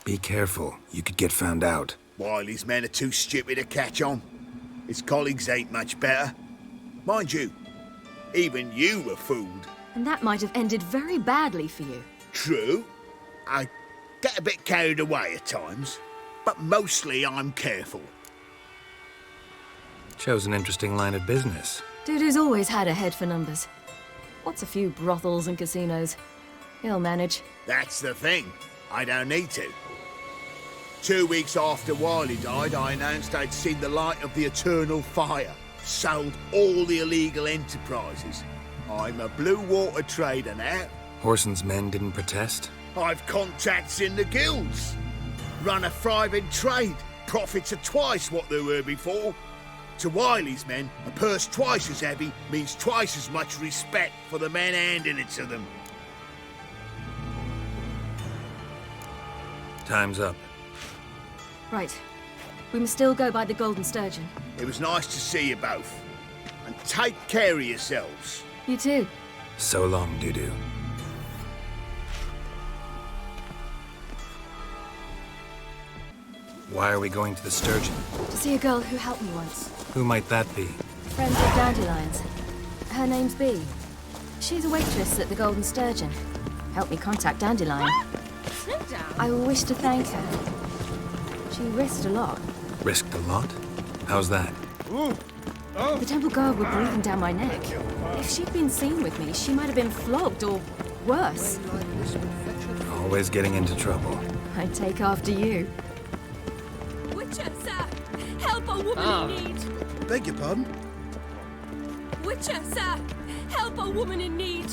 Be careful. You could get found out. Wiley's men are too stupid to catch on. His colleagues ain't much better. Mind you, even you were fooled. And that might have ended very badly for you. True. I get a bit carried away at times, but mostly I'm careful. Chose an interesting line of business. Dudu's always had a head for numbers. What's a few brothels and casinos? He'll manage. That's the thing. I don't need to. 2 weeks after Wiley died, I announced I'd seen the light of the eternal fire. Sold all the illegal enterprises. I'm a blue water trader now. Horson's men didn't protest? I've contacts in the guilds. Run a thriving trade. Profits are twice what they were before. To Wiley's men, a purse twice as heavy means twice as much respect for the men handing it to them. Time's up. Right. We must still go by the Golden Sturgeon. It was nice to see you both. And take care of yourselves. You too. So long, Dudu. Why are we going to the Sturgeon? To see a girl who helped me once. Who might that be? Friends of Dandelion's. Her name's Bee. She's a waitress at the Golden Sturgeon. Helped me contact Dandelion. Sit down. I wish to thank her. She risked a lot. Risked a lot? How's that? The temple guard were breathing down my neck. If she'd been seen with me, she might have been flogged or worse. Always getting into trouble. I'd take after you. Witcher, sir! Help a woman in need! Beg your pardon? Witcher, sir! Help a woman in need!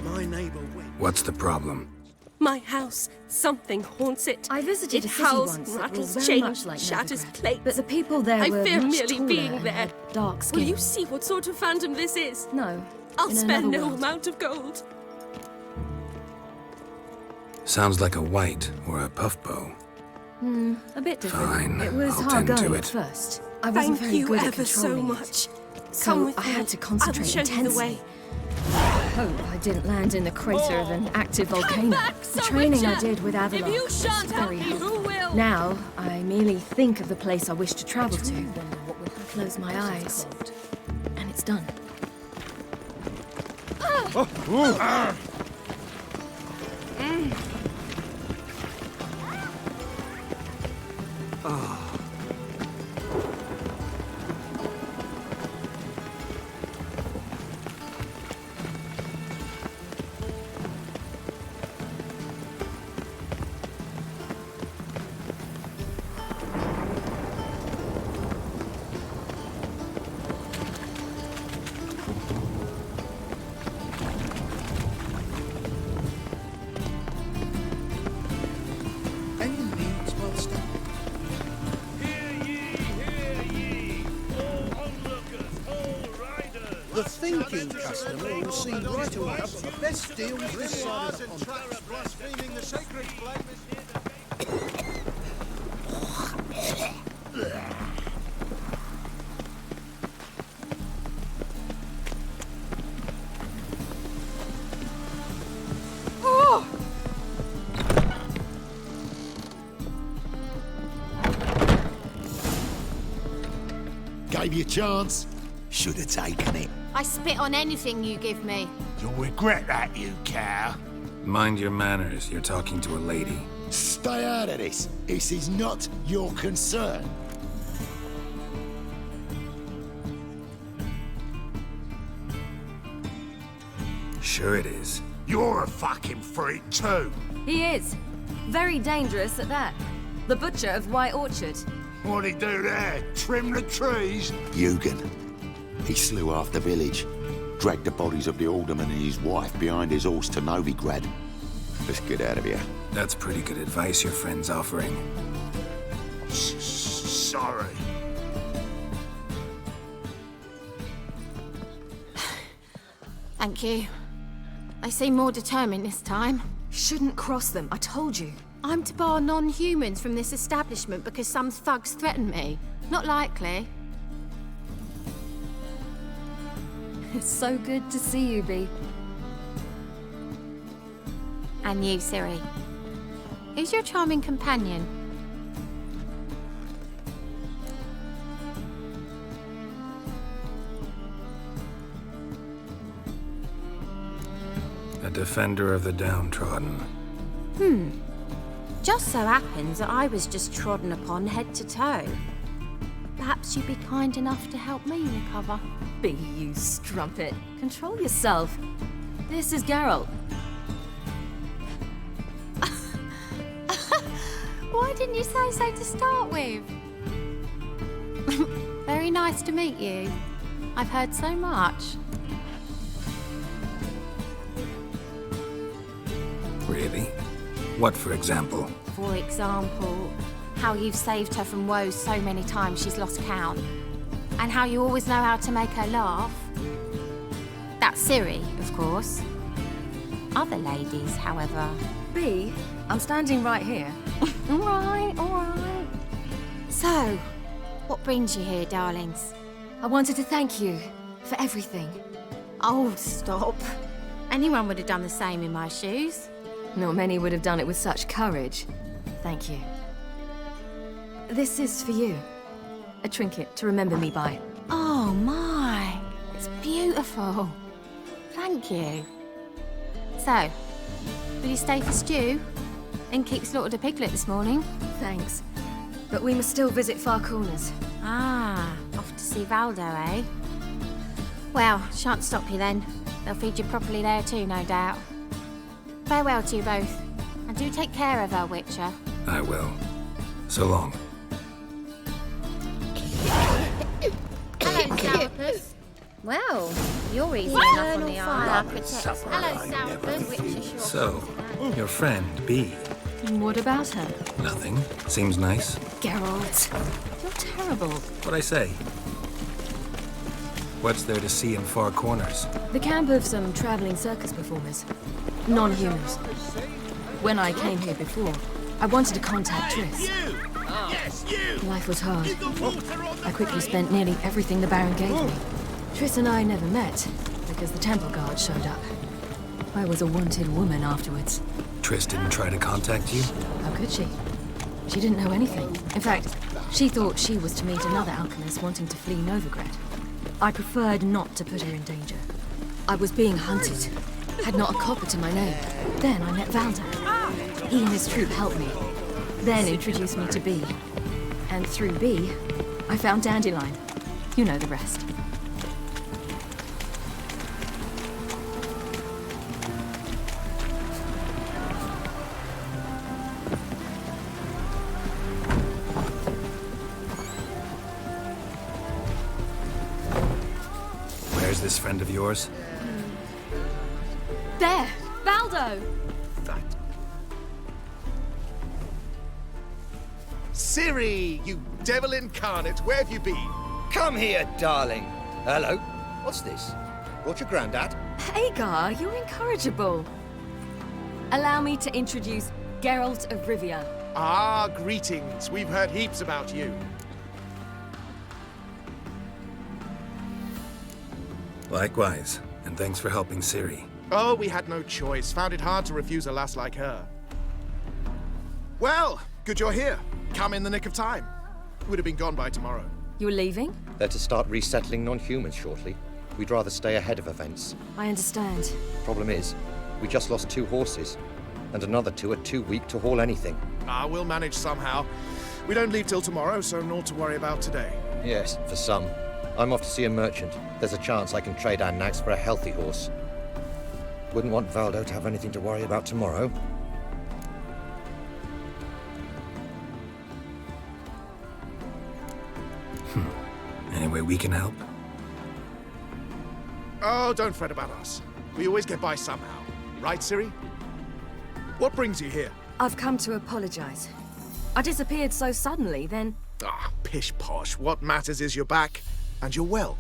My neighbor What's the problem? My house, something haunts it. I visited a city howls, once that rattles, was very much chains, like shatters Novigrad. plates. But the people there I were fear much merely taller being and there. had dark skin. Will you see what sort of phantom this is? No. I'll in spare another no world. amount of gold. Sounds like a white or a puffbow. A bit different. Fine, It was I'll hard tend to going it. at first. I wasn't Thank very you good at ever so controlling much. it. Come So with I me. had to concentrate I will show you the intensely. way. I hope I didn't land in the crater of an active volcano. back, The Sir training I Witcher! did with Avalon If you was shan't help very me, who helpful. will? Now, I merely think of the place I wish to travel to. Close my eyes, and it's done. The thinking customer will see right away that the best deals this side of the pond. Blaspheming the sacred flame Gave you a chance. Should have taken it. I spit on anything you give me. You'll regret that, you cow. Mind your manners, you're talking to a lady. Stay out of this. This is not your concern. Sure it is. You're a fucking freak too. He is. Very dangerous at that. The butcher of White Orchard. What'd he do there? Trim the trees? Vulcan. He slew half the village. Dragged the bodies of the alderman and his wife behind his horse to Novigrad. Let's get out of here. That's pretty good advice your friend's offering. Sorry. Thank you. They seem more determined this time. Shouldn't cross them, I told you. I'm to bar non-humans from this establishment because some thugs threaten me. Not likely. It's so good to see you, Bee. And you, Siri. Who's your charming companion? A defender of the downtrodden. Just so happens that I was just trodden upon head to toe. Perhaps you'd be kind enough to help me recover. Bee, you strumpet. Control yourself. This is Geralt. Why didn't you say so to start with? Very nice to meet you. I've heard so much. Really? What, for example? For example, how you've saved her from woes so many times she's lost count. And how you always know how to make her laugh. That's Siri, of course. Other ladies, however... Bee, I'm standing right here. All right. So, what brings you here, darlings? I wanted to thank you for everything. Oh, stop. Anyone would have done the same in my shoes. Not many would have done it with such courage. Thank you. This is for you. A trinket to remember me by. Oh, my. It's beautiful. Thank you. So, will you stay for stew? And keep slaughtered a piglet this morning? Thanks. But we must still visit Far Corners. Ah, off to see Valdo, eh? Well, shan't stop you then. They'll feed you properly there too, no doubt. Farewell to you both. And do take care of her, Witcher. I will. So long. Hello, Sourpuss. Well, you're easy enough on the eye. Hello, Sourpuss, Witcher Short. So, your friend, Bee. What about her? Nothing. Seems nice. Geralt, you're terrible. What'd I say? What's there to see in Far Corners? The camp of some traveling circus performers. Non-humans. When I came here before, I wanted to contact Triss. Yes, you! Life was hard. I quickly spent nearly everything the Baron gave me. Triss and I never met, because the temple guard showed up. I was a wanted woman afterwards. Triss didn't try to contact you? How could she? She didn't know anything. In fact, she thought she was to meet another alchemist wanting to flee Novigrad. I preferred not to put her in danger. I was being hunted. Had not a copper to my name. Then I met Valdo. He and his troop helped me. Then introduced me to Bee. And through Bee, I found Dandelion. You know the rest. Where's this friend of yours? There! Valdo! Siri, you devil incarnate, where have you been? Come here, darling. Hello. What's this? Brought your granddad? Hagar, you're incorrigible. Allow me to introduce Geralt of Rivia. Ah, greetings. We've heard heaps about you. Likewise, and thanks for helping Ciri. Oh, we had no choice. Found it hard to refuse a lass like her. Well, good you're here. Come in the nick of time. Would have been gone by tomorrow. You're leaving? They're to start resettling non-humans shortly. We'd rather stay ahead of events. I understand. Problem is, we just lost 2 horses, and another 2 are too weak to haul anything. Ah, we'll manage somehow. We don't leave till tomorrow, so naught to worry about today. Yes, for some. I'm off to see a merchant. There's a chance I can trade our nags for a healthy horse. Wouldn't want Valdo to have anything to worry about tomorrow. Any way we can help? Oh, don't fret about us. We always get by somehow. Right, Ciri? What brings you here? I've come to apologize. I disappeared so suddenly, then... Ah, pish-posh. What matters is you're back, and you're well.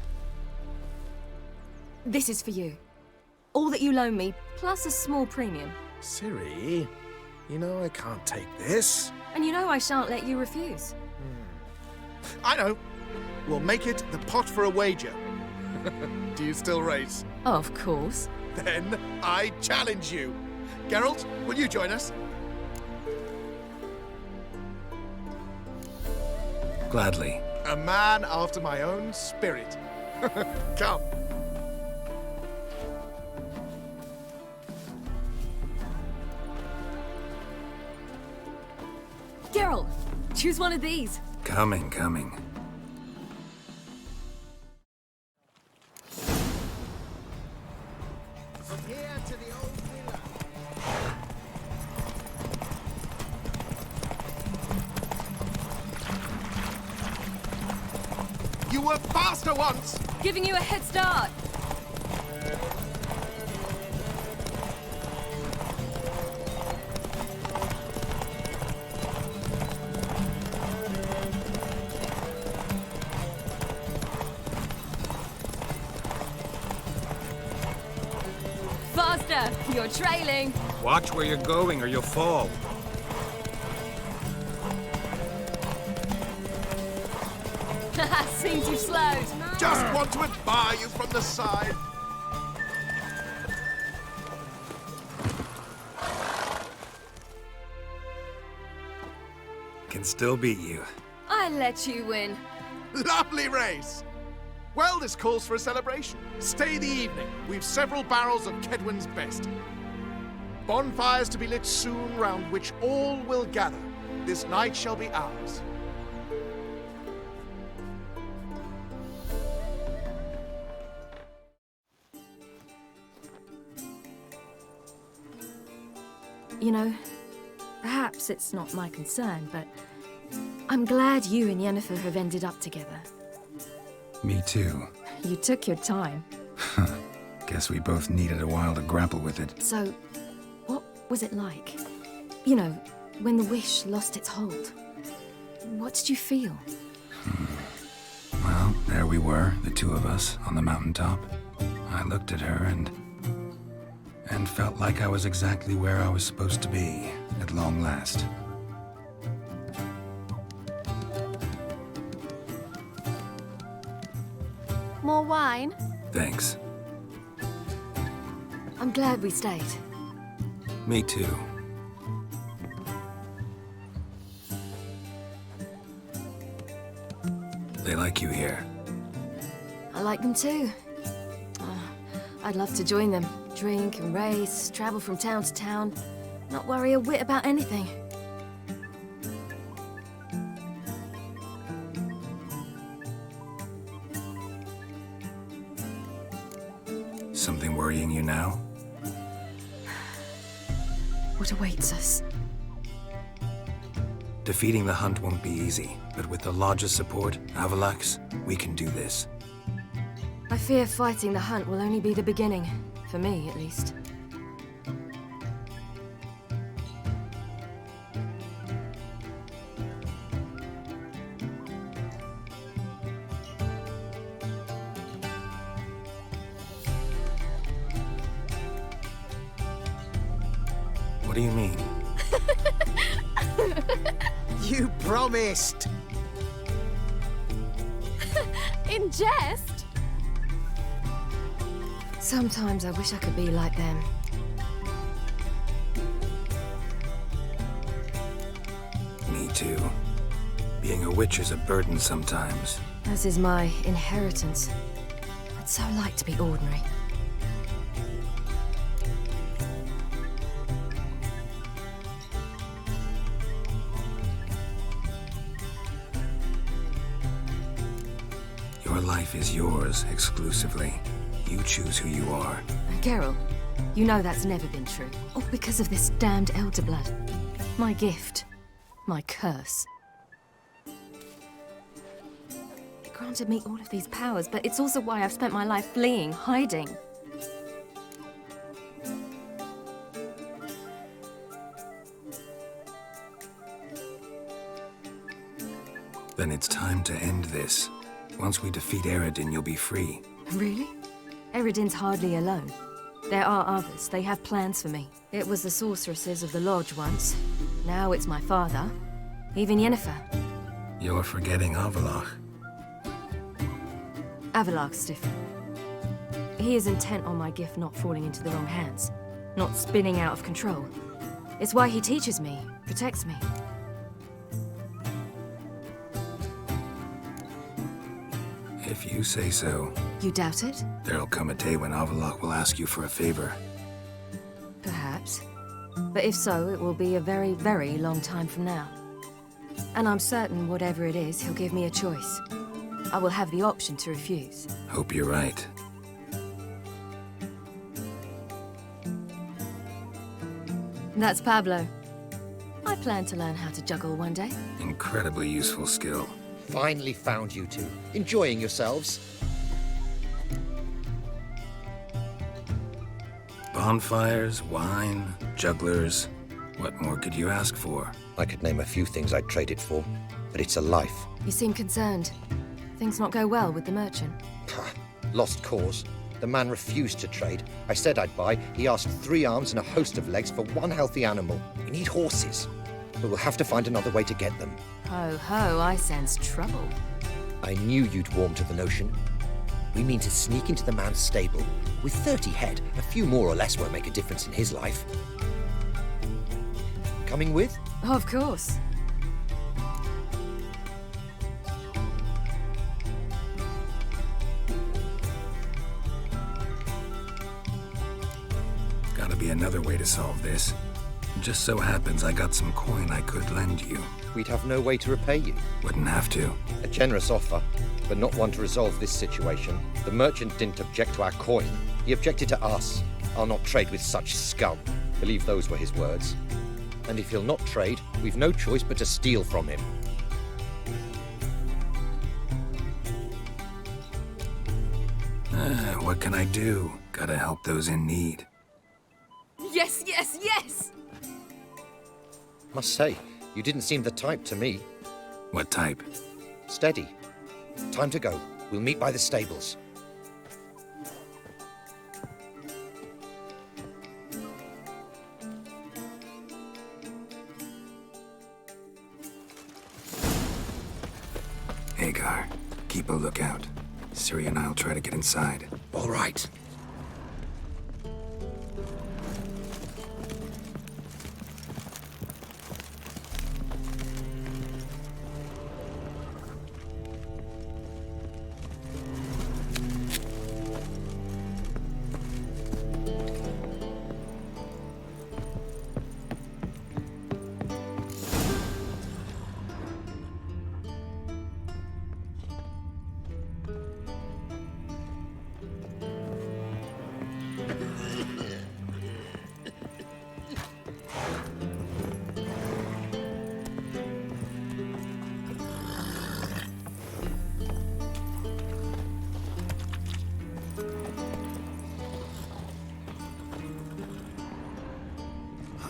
This is for you. All that you loan me, plus a small premium. Ciri, you know I can't take this. And you know I shan't let you refuse. I know. We'll make it the pot for a wager. Do you still race? Of course. Then I challenge you. Geralt, will you join us? Gladly. A man after my own spirit. Come. Geralt, choose one of these. Coming. From here to the old villa. You were faster once! Giving you a head start. Faster! You're trailing. Watch where you're going or you'll fall. Seems you've slowed. Just want to admire you from the side. Can still beat you. I let you win. Lovely race! Well, this calls for a celebration. Stay the evening. We've several barrels of Kedwin's best. Bonfires to be lit soon, round which all will gather. This night shall be ours. You know, perhaps it's not my concern, but I'm glad you and Yennefer have ended up together. Me too. You took your time. Guess we both needed a while to grapple with it. So, what was it like? You know, when the wish lost its hold. What did you feel? Well, there we were, the 2 of us, on the mountaintop. I looked at her and felt like I was exactly where I was supposed to be, at long last. More wine? Thanks. I'm glad we stayed. Me too. They like you here. I like them too. I'd love to join them. Drink and race, travel from town to town. Not worry a whit about anything. Something worrying you now? What awaits us? Defeating the hunt won't be easy, but with the Lodge's support, Avalax, we can do this. I fear fighting the hunt will only be the beginning. For me, at least. do you mean? You promised! In jest? Sometimes I wish I could be like them. Me too. Being a witch is a burden sometimes. As is my inheritance. I'd so like to be ordinary. Your life is yours exclusively. You choose who you are. Geralt, you know that's never been true. All because of this damned elder blood. My gift. My curse. It granted me all of these powers, but it's also why I've spent my life fleeing, hiding. Then it's time to end this. Once we defeat Eredin, you'll be free. Really? Eredin's hardly alone. There are others. They have plans for me. It was the sorceresses of the Lodge once. Now it's my father. Even Yennefer. You're forgetting Avalach. Avalach's different. He is intent on my gift not falling into the wrong hands. Not spinning out of control. It's why he teaches me, protects me. If you say so. You doubt it? There'll come a day when Avalach will ask you for a favor. Perhaps. But if so, it will be a very, very long time from now. And I'm certain whatever it is, he'll give me a choice. I will have the option to refuse. Hope you're right. That's Pablo. I plan to learn how to juggle one day. Incredibly useful skill. Finally found you two. Enjoying yourselves? Bonfires, wine, jugglers. What more could you ask for? I could name a few things I'd trade it for, but it's a life. You seem concerned. Things not go well with the merchant. Lost cause. The man refused to trade. I said I'd buy. He asked 3 arms and a host of legs for 1 healthy animal. We need horses. But we'll have to find another way to get them. Ho ho, I sense trouble. I knew you'd warm to the notion. We mean to sneak into the man's stable. With 30 head, a few more or less won't make a difference in his life. Coming with? Of course. Gotta be another way to solve this. Just so happens I got some coin I could lend you. We'd have no way to repay you. Wouldn't have to. A generous offer, but not one to resolve this situation. The merchant didn't object to our coin. He objected to us. I'll not trade with such scum. Believe those were his words. And if he'll not trade, we've no choice but to steal from him. What can I do? Gotta help those in need. Yes, yes, yes! Must say, you didn't seem the type to me. What type? Steady. Time to go. We'll meet by the stables. Hagar, keep a lookout. Ciri and I'll try to get inside. All right.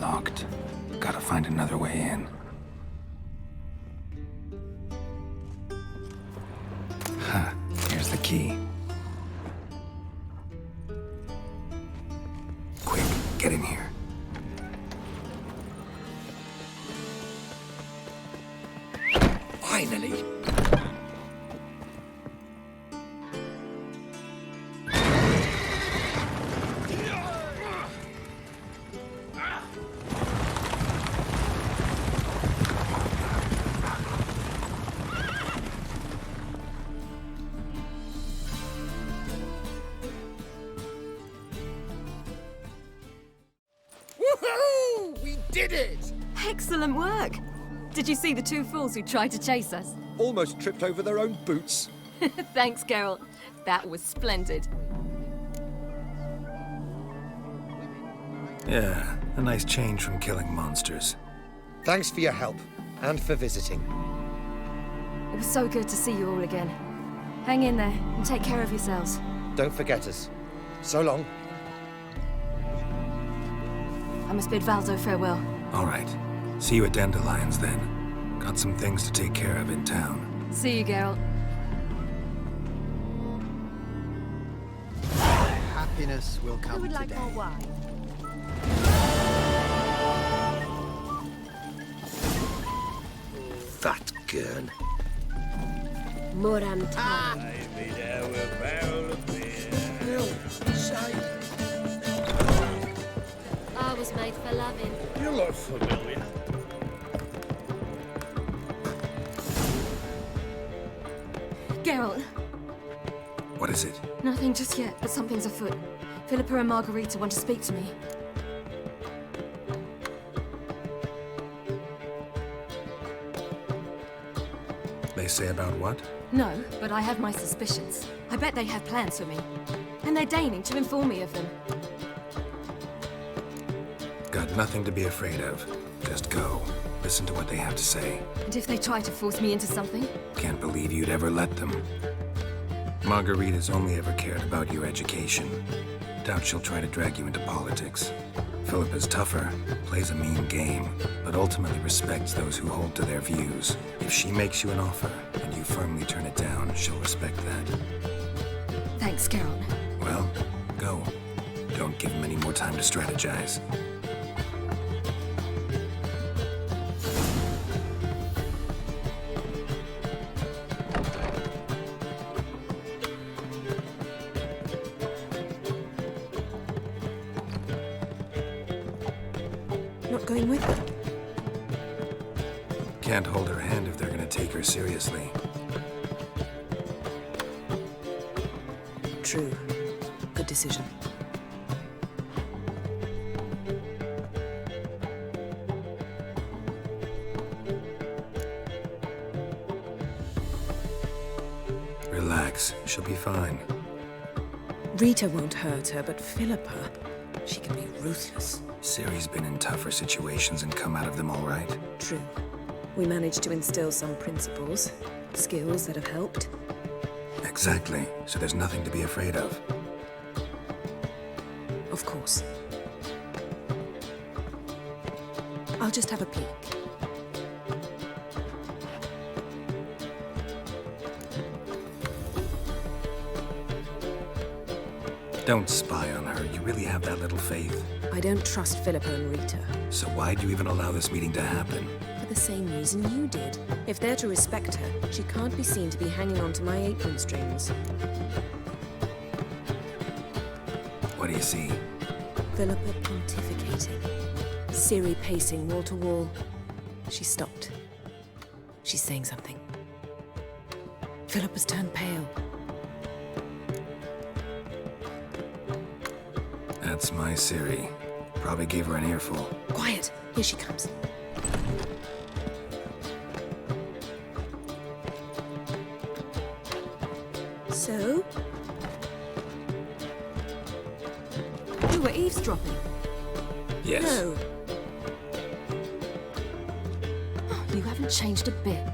Locked. Gotta find another way in. Huh. Here's the key. Quick, get in here. did it! Excellent work! Did you see the two fools who tried to chase us? Almost tripped over their own boots. Thanks, Carol. That was splendid. Yeah, a nice change from killing monsters. Thanks for your help, and for visiting. It was so good to see you all again. Hang in there, and take care of yourselves. Don't forget us. So long. I must bid Valdo farewell. All right. See you at Dandelions, then. Got some things to take care of in town. See you, Geralt. Happiness will come Who would like today. more wine? Fat gurn. Moran Maybe there were a barrel of beer. I was made for loving. You look familiar. Geralt, What is it? nothing just yet, but something's afoot. Philippa and Margarita want to speak to me. They say about what? No, but I have my suspicions. I bet they have plans for me. And they're deigning to inform me of them. Got nothing to be afraid of. Just go. Listen to what they have to say. And if they try to force me into something? Can't believe you'd ever let them. Margarita's only ever cared about your education. Doubt she'll try to drag you into politics. Philippa's tougher, plays a mean game, but ultimately respects those who hold to their views. If she makes you an offer, and you firmly turn it down, she'll respect that. Thanks, Geralt. Well, go. Don't give him any more time to strategize. Not going with her? Can't hold her hand if they're gonna take her seriously. True. Good decision. Relax, she'll be fine. Rita won't hurt her, but Philippa, she can be ruthless. Ciri's been in tougher situations and come out of them all right. True. We managed to instill some principles, skills that have helped. Exactly, so there's nothing to be afraid of. Of course. I'll just have a peek. Don't spy on her. You really have that little faith? I don't trust Philippa and Rita. So why'd you even allow this meeting to happen? For the same reason you did. If they're to respect her, she can't be seen to be hanging on to my apron strings. What do you see? Philippa pontificating. Ciri pacing wall to wall. She stopped. She's saying something. Philippa's turned pale. That's my Ciri. Probably gave her an earful. Quiet! Here she comes. So? You were eavesdropping? Yes. No. Oh, you haven't changed a bit.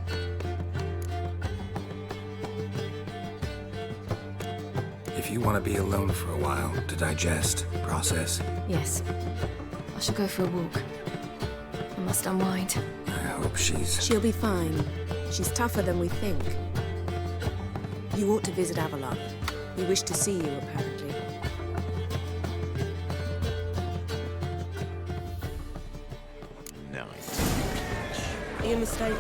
If you want to be alone for a while, to digest, process, Yes. I shall go for a walk. I must unwind. I hope she's... She'll be fine. She's tougher than we think. You ought to visit Avalon. He wished to see you, apparently. You're mistaken.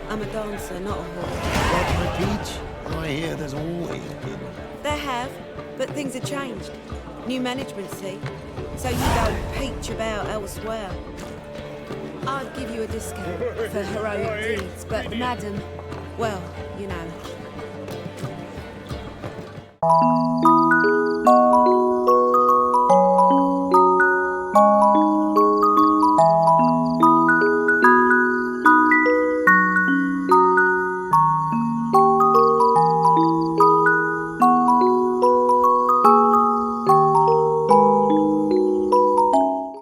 I'm a dancer, not a whore. Like my peach? I hear there's always been. There have, but things have changed. New management, see? So you don't peach about elsewhere. I'd give you a discount for heroic deeds, but madam, well, you know.